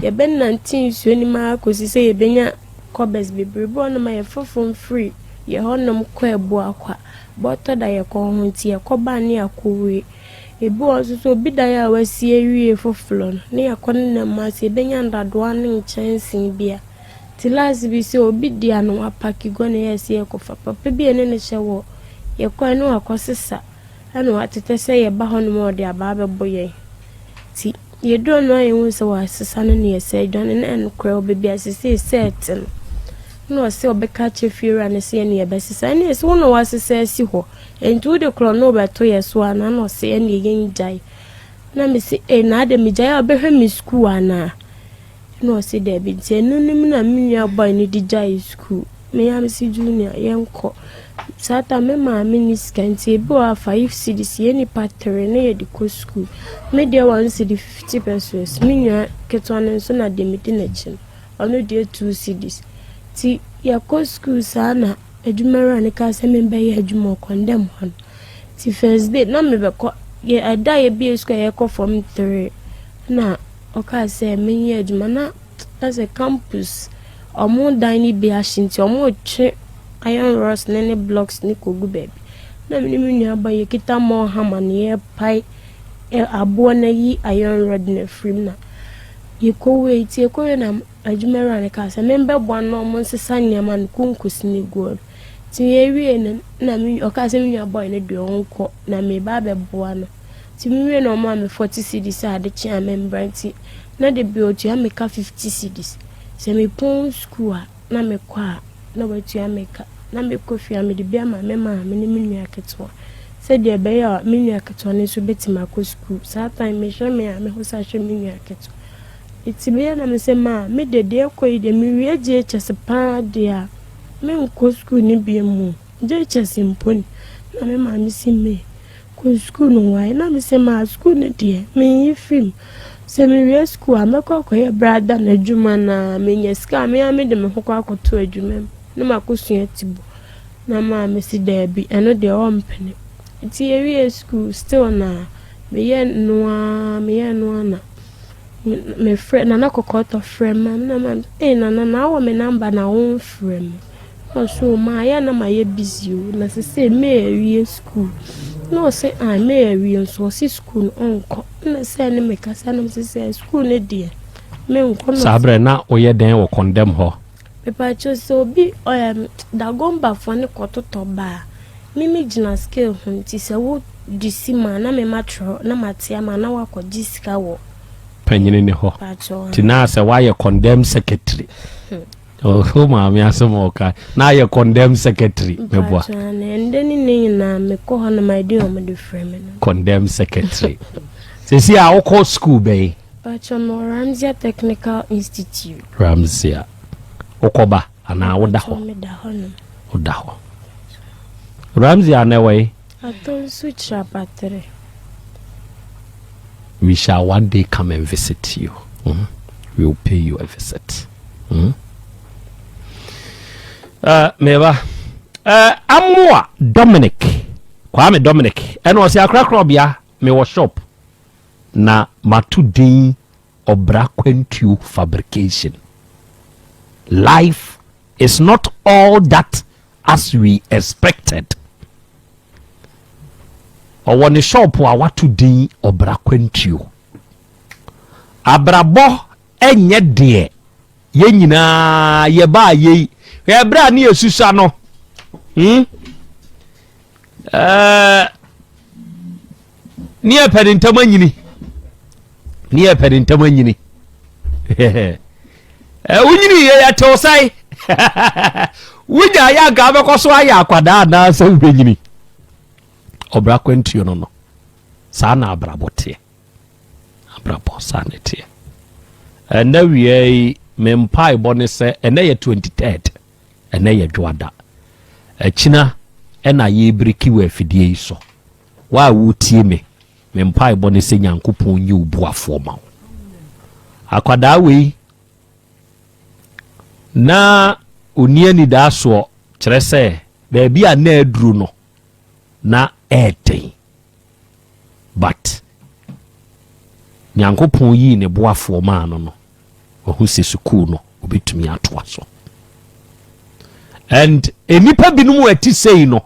yɛbɛnante nsuo ni ma akɔsi sɛ yɛbɛnya kɔbɛs bebree bɔ no ma yɛfofom free yɛhɔnom kɔ ɛbo akwa bɔtɔ da yɛkɔ ho nti yɛkɔba ne yakɔwe ebi ɔso so obi da ya wasi ewie foforo no ne yakɔ ne nam ase yɛbɛnya ndadoa ne nkyɛnsen bia ti last bi sɛ obi dia no apaki go ne yɛsi yɛkɔfa papa bi ene ne hyɛ wɔ yɛkɔ ne wakɔsesa ana watete sɛ yɛba hɔnom ɔde aba abɛbɔ yɛn ti yɛdɔ no ayɛhu sɛ wasesa no ne yɛsɛ dwane ne ɛnokora obebi asese set no no ɔsɛ ɔbɛka kyɛ fiera ne sɛ ne yɛbɛsesa ɛne ɛsɛ wo no wasesa asi hɔ ɛnti wode korɔ no wobɛto yɛ so ana na ɔsɛ ɛne yɛngyae na mesi na ade megyae a ɔbɛhwɛ me school ana na ɔsɛ daabi nti ɛno nim na me nua boy ne di gyae school me ya mesi junior yɛnkɔ sata me maame ni sika nti ebi wɔ 5 cedis yɛ nipa 3 ne yɛde kɔ school me deɛ 1 cedi 50 pesos me nua ketewa ne nso na de me di n'akyi no ɔno deɛ 2 cedis ti yɛkɔ school saa na adwumara ne ka sɛ membɛyɛ adwuma ɔkɔndɛm hɔ no ti first day na mebɛkɔ yɛ ada yɛ bi school yɛkɔ form 3 na ɔka sɛ menyɛ adwuma na as a campus ɔmo dan ne bi ahye nti ɔmo twe iron rods ne blocks ne kogu baby na me nua ba yɛ kita mo hammer ne yɛ pai aboɔ na yi iron rod na frame na yɛkɔwe ti yɛkɔwe na adwumara ne ka sɛ membɛboa no ɔmo nsesa nneɛma no konkosi ne guo ti yɛwie na me ɔka sɛ me nua boy ne de ɔnkɔ na me ba bɛboa no ti me wie na ɔmo a me 40 cedis a de kyea membra nti na de bi otua me ka 50 cedis sɛ me pon school a na me kɔ a na watua me ka na me kofi a me de bia ma me ne me nua ketewa sɛ de bɛyɛ a me nua ketewa ne so betima kɔ school saa time me hwɛ me a me ho sa hwɛ me nua ketewa iti bɛyɛ na me sɛ ma me de kɔ yi de me wie gye kyɛse paa de a me nkɔ school ne bi mu gye kyɛse mponi na me ma me si me kɔ school no wai na me sɛ ma school ne de me yi film sɛ me wie school a mɛkɔ akɔyɛ brada na adwuma na menyɛ sika me a me de me ho kɔ akɔto adwuma mu na makɔsua tibo na ma me si daabi ɛno deɛ ɔmpene nti yɛwie school still na meyɛ noa na me friend na nakɔkɔtɔ friend ma na ma na awɔ me number na wo friend so ma ya na ma yɛ busy o na sɛ me awie school no say I me awie so si school onko na sɛ ne me kasa na sɛ school ne deɛ me onko no sabre na oyɛ den wo condemn ho pepa cho so bi da gomba fo ne kɔtotɔ ba mimi gina scale ho nti sɛ wo disi ma na me matro na matia ma na wakɔ disika wo panyine ne ho ti na sɛ wa yɛ condemn secretary oh ma me asomo ka na yɛ condemn secretary meboa ndeni ne na me kɔ ho na my dey o me de frame no condemn secretary sesi a wokɔ school bɛyi pacho no Ramsia Technical Institute Ramsia okoba ana woda ho woda ho Ramsia na way aton switch rapatre we shall one day come and visit you. We will pay you a visit. Meva Amwa Dominic Kwame Dominic and was ya crakrobia me was shop na matudin obrakwentu fabrication. Life is not all that as we expected. Or one shop wa watudin obrakwentu abrabo enye de ye nyina ye ba ye ebra ne esusa no ni epedintam anyini unyini ye ya tosai wuja ya ga bekoso aya akwada na so wenyini obrakwentu no sana abrabote abrabo sanete na wie mempai bone se ene ye 23rd ene ye dwada achina ena ye breki we afidie iso wa wutie me mempai bone se nyankopon nyi ubuafo ma akwada we na onia ni da so kire se baabi a na aduru no na ɛɛden but nyankopɔn yi ne boafoɔ maa no wahu sɛ sukuu no obɛtumi atoa so and enipa binom ati sei no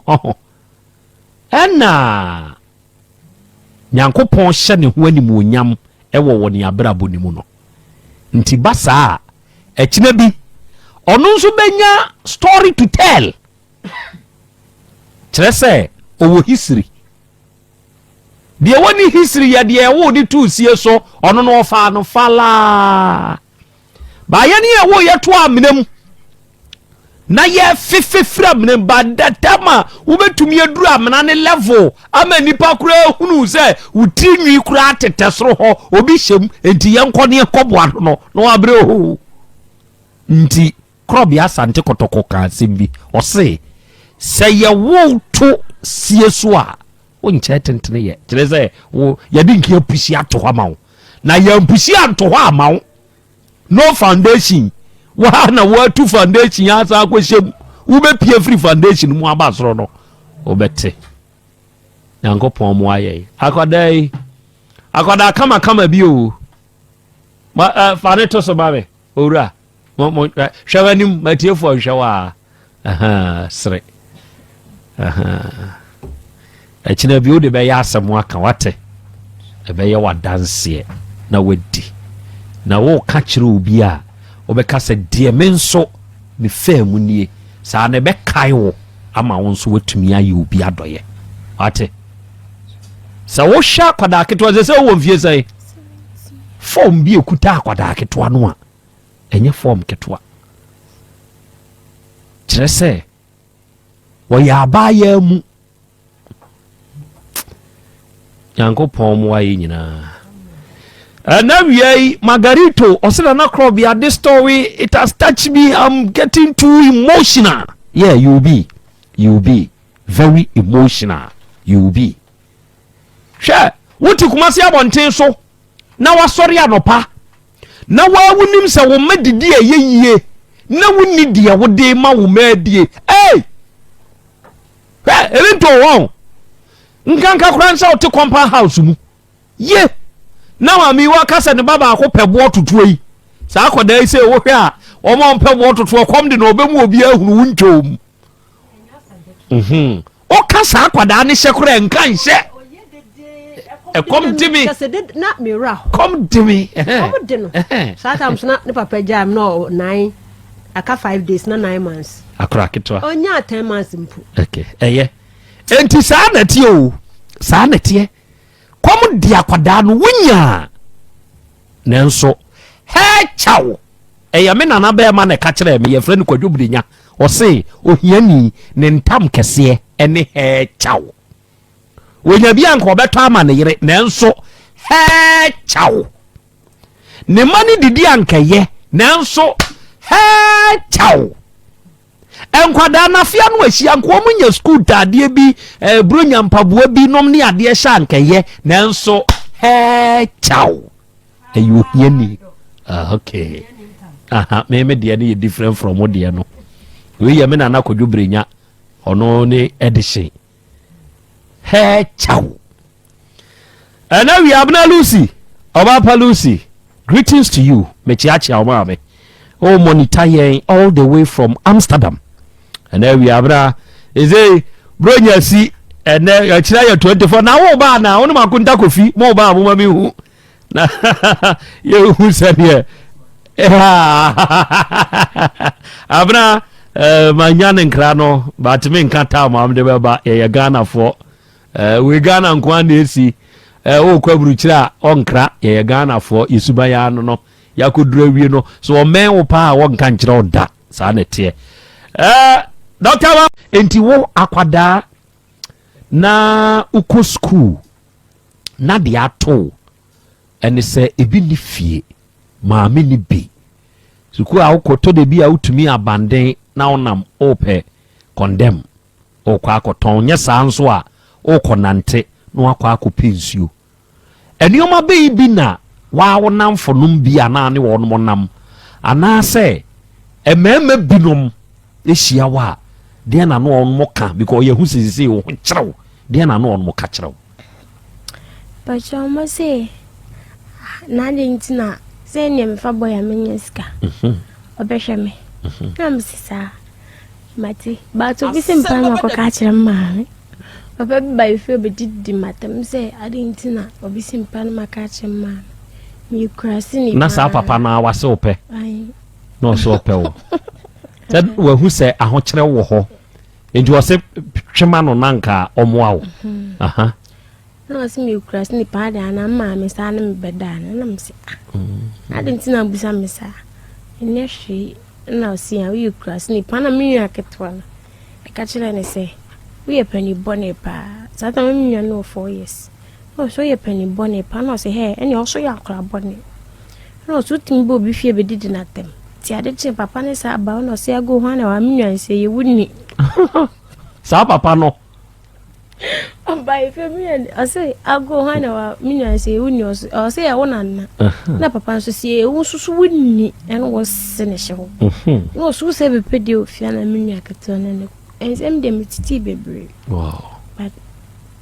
ɛna nyankopɔn hyɛ ne ho animuonyam ɛwɔ wɔ ne abrabɔ ne mu no nti ba saa ɛkyena bi ɔno nso bɛnya story to tell kyerɛ sɛ ɔwɔ history deɛ wɔne history yɛ deɛ ɛwɔ de tu sie so ɔno no ɔfa no falaa baayɛ ne ɛwɔ yɛto amenam na yɛ fefefra amena ba datama wobɛtumi aduru amena ne level ama nipa kura hunu sɛ wotiri nwi kura tete soro hɔ obi hyɛm enti yɛnkɔ ne yɛkɔboa no na wabrɛ ho nti krɔbea asante kɔtɔkɔ ka asɛm bi ɔse sɛ yɛwo to sie so a wonkyɛ tentene yɛ kyerɛ sɛ yɛde nkia pusi ato hɔ ama wo na yɛmpusi ato hɔ ama wo no foundation wa na watu foundation ya sa akɔhyɛm wobɛpie free foundation mu aba soro no wobɛte nyankopɔn mu ayɛ akɔda kama bi o fa ne to so ba me owura hwɛ w'anim matiefoɔ hwɛ wa sere ɛkyena bi wode bɛyɛ asɛm aka wate ɛbɛyɛ wadanseɛ na wadi na woka kyerɛ obi a wobɛka sɛ deɛ me nso me faa mu nie saa na ɛbɛkae wo ama wo nso watumi ayɛ obi adɔyɛ wate sɛ wohwɛ akwadaa ketewa sɛ wowɔ mfie sɛ fɔm bi ekuta akwadaa ketewa no a ɛnyɛ fɔm ketewa kyerɛ sɛ wɔyɛ abaayɛ mu nyankopɔn mu ayɛ nyinaa na wiei Margarito osina na krobia this story it has touched me. I'm getting too emotional. Yeah, you'll be very emotional. You'll be sure wuti Kumasi abonten so na wasori anopa na wa wunim se wo medidi eyeye na wuni dia wo de ma wo medie hey elento won nkanka kransa o te compound house mu ye na ma mi wa kasa ne baba akopɛboɔ totoɔ yi saa akɔda yi sɛ wo hwɛ a ɔmo mpɛboɔ totoɔ kɔm de na obɛmu obi ahunu wuntwom o kasa akɔda ne hyɛ kora nka nhyɛ ɛkɔm dimi na mira kɔm dimi ɔmo de no saa times na ne papa jam no 9 aka 5 days na 9 months akora ketwa onya 10 months mpu okay ɛyɛ enti saa na tie o saa na tie kom di akwadaa no wunya nanso he chawo eya me nana be ma na ka kire me ye frɛ no kwadwobrinya o se ohiani ne ntam kese ene he chawo wonya bia nko beto ama ne yere nanso he chawo ne mani didi ankeye nanso he chawo enkwada na fia no ahia nko munya school tade bi bronya mpaboa bi nom ne ade hya ankeye nanso he chaw ayo hiani okay me de ne different from de no we ye me na kodwobrenya ono ne edition he chaw and now we have na Lucy Obapa Lucy, greetings to you me chiachi awame oh monitor all the way from Amsterdam. And then we have is a bronya si and then you 24 now wo ba na wonu makunta kofi mo ba mo mami hu na you who said here abra manyane nkra no but me nkata ma am de ba e Ghana for we Ghana nkwa na esi o kwaburu kira onkra e Ghana for isubaya no yakodura wie no so o men wo pa wo nka nkira oda sa na tie Doctor enti wo akwada na uko school na de ato ene se ebi ni fie maame ni bi suku a ukoto de bi a utumi abanden na onam ope condemn okwa akoton nye saa nso a ukonante no akwa akopensio enioma be bi na wa wonam fonum bi ana ne wonom nam ana se emema binom ehia wa deɛ na no on mo ka because ye hu sisi wo kyerɛw deɛ na no on mo ka kyerɛw but mo say na de ntina say ne me fa boy amenya sika obehwe me na me sisa mati ba to bi sim pa ma ko ka kyerɛ ma papa bi ba ife be didi matam say ade ntina obi sim pa ma ka kyerɛ ma mi krasi ni na sa papa na wase opɛ no so opɛ wo tad wa hu sɛ ahokyerɛ wo hɔ enti wo se twema no nanka ɔmoa wo aha na wase mi krasi ni pa da na ma me sa na me beda na me se ade ntina busa me sa ene hwe na osi a we krasi ni pa na me nwa ketwa na e ka kyerɛ ne se we pani bone pa sata me nwa no 4 years no so ye pani bone pa na se he ene also ya akra bone no so timbo bi fie be didi na tem ti ade che papa ne sa ba no se ago ho na wa me nwa se ye wuni sa papa no By family, I say, I'll go hang out. Me, say, when you say, I want na papa, so see, who so wouldn't and was seneschal. No, so say, a pedio, Fiana Minia Caton, and send them to tea, baby. Wow. But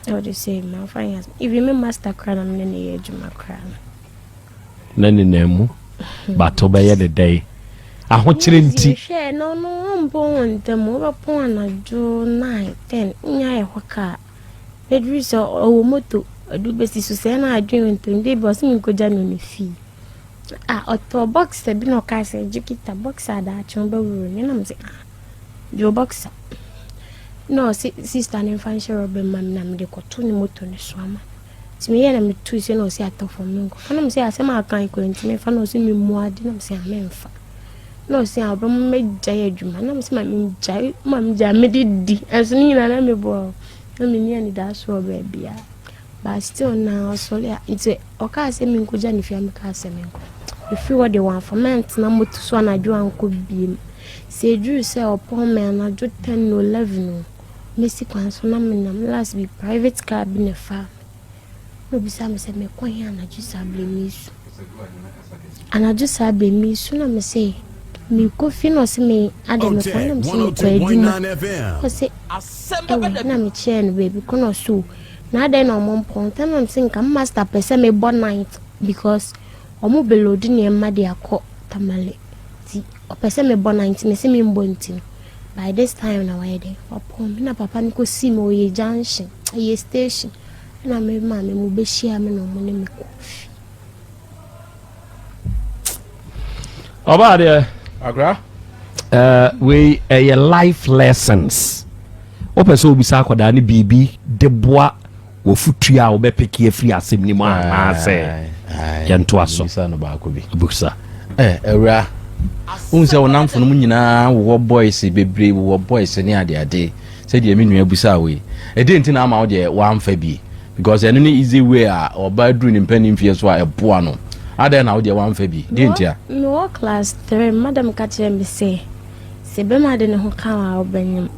I would say, my friend, if you remember Master Crown, I'm in the edge of my crown. None in them, but obey the day. I want you to share no, I'm born them over upon a June 9, 10, in waka. Bedris or moto, a do best to say, and I drink to day, but some go down on the fee. Or to a box, the bin of cars, a jacket, a box at that chamber room, and I'm saying, your boxer. No, sister and financial robin, mam, they got 2 motor in the swammer. To me, and I'm 2 no see at all for me. And I'm saying, I say, I can't go into me, if I know see me more, didn't say, I'm no, say, I'll make Jay, and I'm saying, Jay, Mam Jamedi, as near an amiable. I mean, nearly that's what baby. But still now, so it's a okay. Say me go Jenny if you make us me. If you what they want for men, number 2 so I do and could be. Say Drew say upon me and I do 10 no 11 no. Missy Quans for nam last be private car be a farm. No be some say me kwa here and I just blame me. And I just blame me. Soon I say. Me Kofi no se me ade me kwa na me se kwa eduma ko se na me chain baby kono so na ade na mo ponta na me se nka master pese me bon night because omo belodi ne ma de akọ tamale ti o pese me bon night me se me mbonti by this time na why dey opon na papa ni ko si mo ye junction ye station na me ma me mo be share me no mo ne me Kofi oba de Agra? We a life lessons. Open so bisa akoda ni bibi de boa wo futua wo be peke afri asem ni mo say yento aso bisa no ba ko bi busa ewra unse wonamfo no nyina wo boys bebre wo boys ni ade say de me nua busa we e de ntina ama wo de wa amfa bi because eno ni easy way a oba dru ni mpanim fie so a eboa no ada na wo de wa amfa bi de ntia no class 3 madam kache me say se be ma de ne ho ka wa obanyam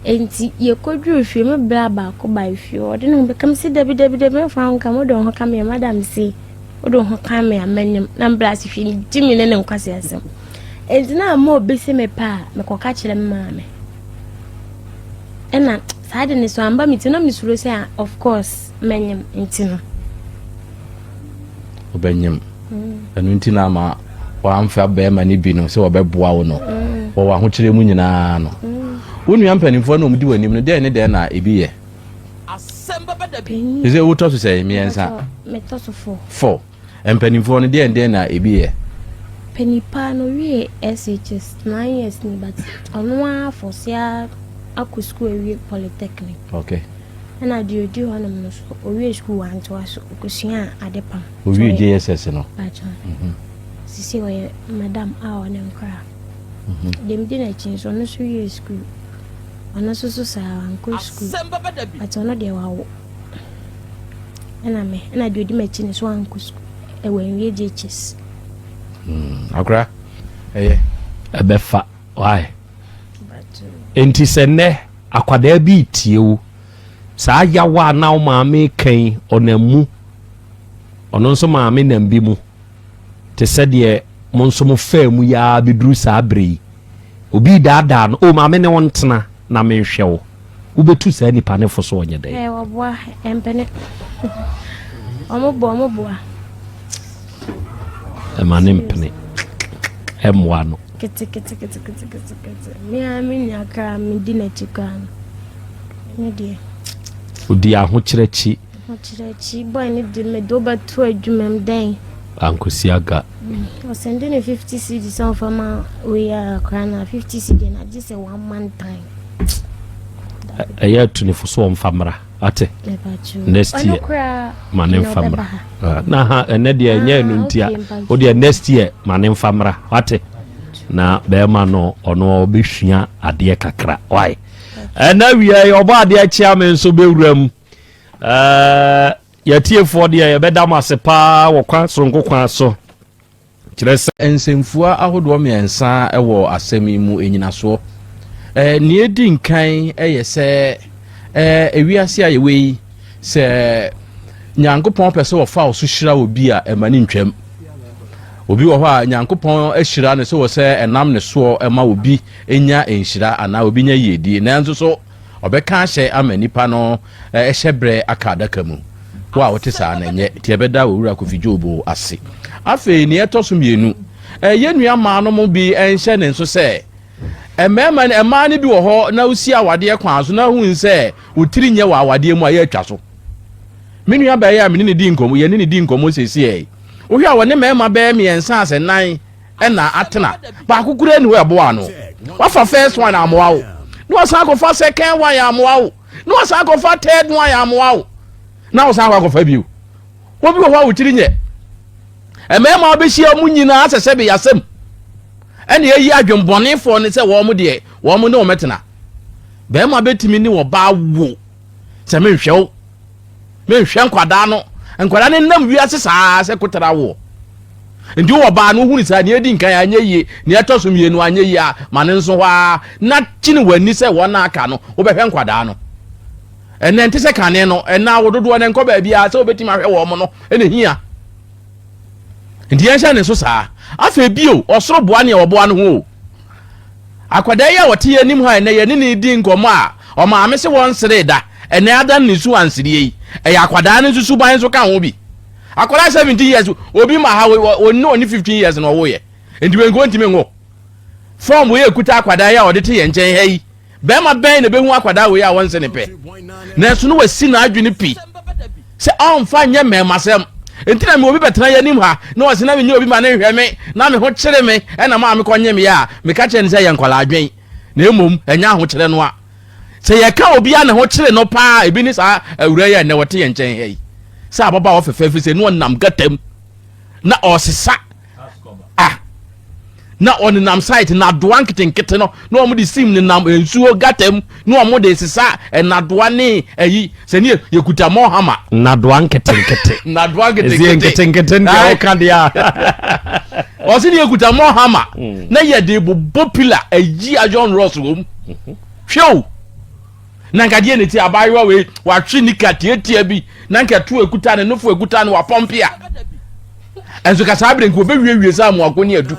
enti ye kodru fie me bra ba ko ba fie o de no be kam si dabi me fa nka mo don ho ka me madam say o don ho ka me amanyam na bra si fie jimi ne nkwase asem enti na mo be se me pa me ko ka kire me ma me ena sade ne so amba mi tino mi suro say of course manyam enti no obanyam enu ntina ma wa amfa be ma ni bi no se obeboa wo no wo wa ho kire mu nyina no wonu ampanimfo no mudi wanim no de ne de na ebi ye asemba bada bi ise wo to so say me ensa me to so 4 ampanimfo no de na ebi ye penipa no wie SHS 9 years ni but onwa fosia aku school wie polytechnic okay na dio wana no so owie school wan to aso okusia adepam owie JSS no sisi we madam awo ne nkra dem di na chin so no so wie school ona so sa anko school but ona de wawo na dio di ma chin so anko school e we wie JHS akra ebefa why enti sene akwada bi tiewu saa yawa na o maame kan onamu ono nso maame nambi mu te sede mo nso mo faamu ya beduru saa brei obi daada no o maame ne wontena na menhwɛ wo wobetu saa nipa ne fo so onye dey waboa empene omoboa emane mpene emwa no kete mi aka mi di na chikan ne die odi ahokyerɛkyi boy ne di me do ba to adwumam dan ankosiaga o sending 50 cedi some farmer we are kana 50 cedi na just a 1 month time eya tuni fo so mfamra ate next year mane mfamra na ha ene de enya enu ntia o de next year mane mfamra ate na be ma no ono obehua ade kakra why na wie oba ade chairman so bewuram yatiefo de yebeda masepa wo kwa soronko kwa so kiresa ensemfua ahodo miensa ewo asemi mu enyinaso ni edi nkan eyese ewiase ayewe se nyankopon pese wo fa so hira obi a emani ntwam obi wo ha nyankopon ahira ne so wo se enam ne so ema obi enya enhira ana obi nya yedi nanso so obeka hye amanipa no ehyebre akadaka mu wa wote saa na nye tie beda owura Kofi Job ase afi ni etoso mienu yenua ma no mo bi enhye ne nso se emema ema ne bi wo ho na usi awade kwa so na hu nse otiri nye wa awade mu aye atwa so menua ba ya menene di nkomo ye ne di nkomo sesi wo hwa wone mema ba miensa ase nan na atena ba kokura ni we boa no wa fa first one amoa wo no asa ko fa second one amoa wo no asa ko fa third one amoa wo na wo sa ko fa biu wo bi wo tiri nye emema obehia mu nyina asese be yasem ene yi adwembone fo ne se wo mu de wo mu ne o metena be ma betimi ni wo ba wo se menhwe nkwada no nkwada ne nam wiase saa se kotara wo ndi wo ba no hu ni sa ne edi nkan anya yie ne etoso mienu anya yie a mane nso hwa na chini wani se wo na aka no wo behwe nkwada no ene nte se kane no ena wododo ne nkoba bia se obetimi ahwe wo mo no ene hia ndi yenhya ne so saa afa bio osoro boa ne oboa no ho akwada ya wote yanim ha ene ye ne di nkomo a o ma ame se won sere da ene adan ne su ansiri yi e akwada ne susu ban so ka ho bi akwada 70 years obi ma ha no ni 15 years no wo ye ndi we ngo ntime ngo form we ekuta akwada ya ode te ye nchen ha yi be ma ben ne be hu akwada we ya won se ne pe na so no wasi na adwene pi se on fa nya memasem entina me obi betena yanim ha na wasi na me nya obi ma na hwe me na me ho kire me na ma me konye me ya me ka kire ne se ye nkwala adwen na emom enya ho kire no a se ye ka obi a ne ho kire no pa ebi ni sa awura ya ne wote ye nchen hei sa baba wo fefe se no nam gatam na osisa na on nam site na doan kitenkete no na omo de sim ne nam ensuo gatam na omo de sisa na doan ne ayi se ne yekuta mo hama na doan kitenkete na doan kitenkete ndia okadia o se ne yekuta mo hama na ye de bo popular ayi ajon ross wom hwew na nkadie ne ti abayewa we wa twi nika tietia bi na nkatu ekuta ne nofo ekuta ne wa pompia enso ka sabre nko be wiewie sa mo akoni adu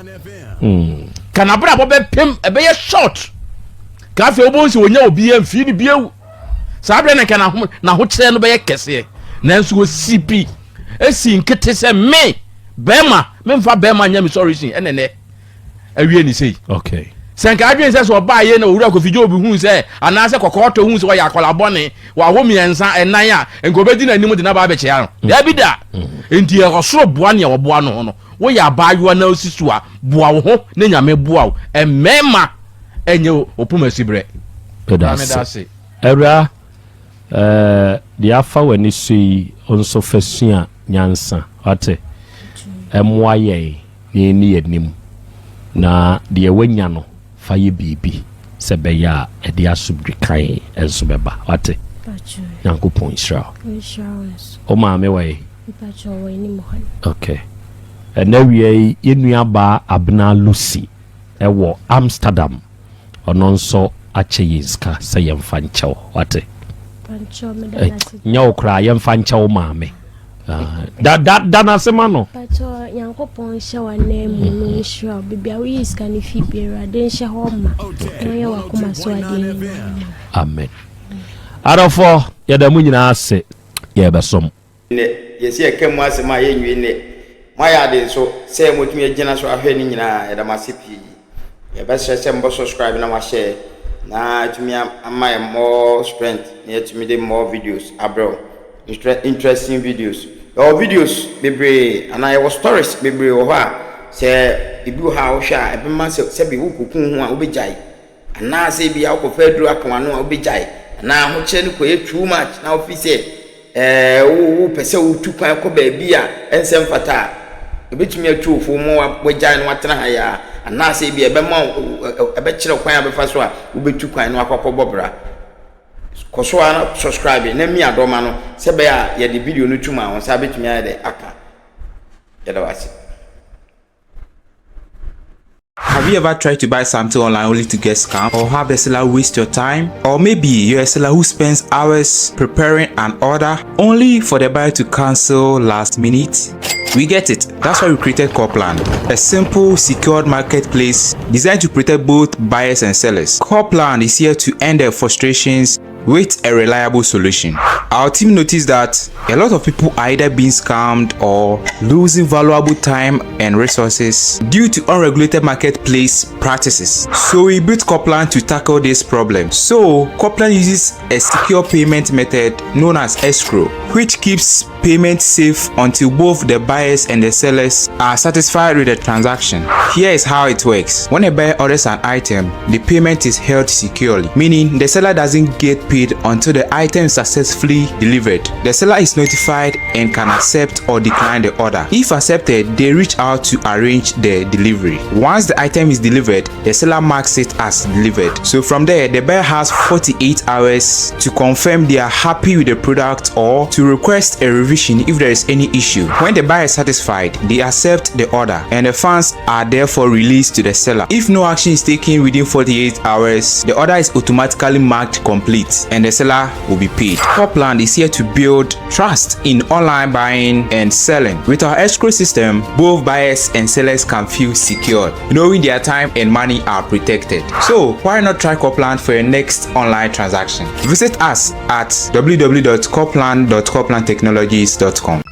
kana bra bo be pem ebe ye short ka fe obonsi wonya obi ye mfi ni biewu sabre ne kana na ho kire no be ye kese na enso CP esi nkete se me bema memfa bema nya mi sorry sin enene awie ni sei okay senka adwen se so ba ye na owura Kofi Job hu se anase kokoto hu se wo ya kolabone wa ho miensa enan a enko bedi na anim de na ba be chia no ya bi da enti e osoro boa ne wo boa no no wo ya ba yo na osisu a boa wo ho ne nyame boa wo emema enye opuma sibre pedase era de afa wani sui onso fasua nyansa ate emwa ye ni enim na de wanya no faye bibi se beya e de asubri kan enso beba ate Nyankopon Israel o ma me we okay na wie yenua ba abna Lucy ewo Amsterdam ono nso ache yiska se yemfa nchew ate nya okra yemfa nchew ma me da na se ma no but yankopon hye wa na mu no hye bibia we is kan fi bera den hye ho ma no ye wa kuma so ade amen arofo ya da mu nyina ase ye besom ne yesi ekemu ase ma ye nwi ne ma ya de so se mo tumi agina so ahwe ni nyina ya da masepi ye be se mbo subscribe na ma share na tumi ama ye more strength ne tumi de more videos abro interesting videos your videos bebre and I was stories bebre o ha se ibu ha o hwa e be ma se be ukukun ho a obejai ana se bi akọ fedru akwa no obejai na ho che ni koye too much na office wo pese wo tukwan ko ba bia ensem fata obetumi atu fo mo wajai no watena ha ya ana se bi e be ma e be kire kwan abefa so a wo betukwan no akọkọ bobra koso ana subscribe na mi adoma no se be ya ye de video no tuma won sa betumi ya de aka ya da wasi. Have you ever tried to buy something online only to get scammed, or have a seller waste your time? Or maybe you're a seller who spends hours preparing an order only for the buyer to cancel last minute? We get it. That's why we created Coplan, a simple, secured marketplace designed to protect both buyers and sellers. Coplan is here to end their frustrations with a reliable solution. Our team noticed that a lot of people are either being scammed or losing valuable time and resources due to unregulated marketplace practices. So we built Coplan to tackle this problem. So Coplan uses a secure payment method known as escrow, which keeps payment safe until both the buyers and the sellers are satisfied with the transaction. Here is how it works. When a buyer orders an item, the payment is held securely, meaning the seller doesn't get paid until the item is successfully delivered. The seller is notified and can accept or decline the order. If accepted, they reach out to arrange the delivery. Once the item is delivered, the seller marks it as delivered. So from there, the buyer has 48 hours to confirm they are happy with the product or to request a revision if there is any issue. When the buyer is satisfied, they accept the order and the funds are therefore released to the seller. If no action is taken within 48 hours, the order is automatically marked complete and the seller will be paid. Coplan is here to build trust in online buying and selling. With our escrow system, both buyers and sellers can feel secure, knowing their time and money are protected. So why not try Coplan for your next online transaction? Visit us at www.coplan.coplantechnologies.com.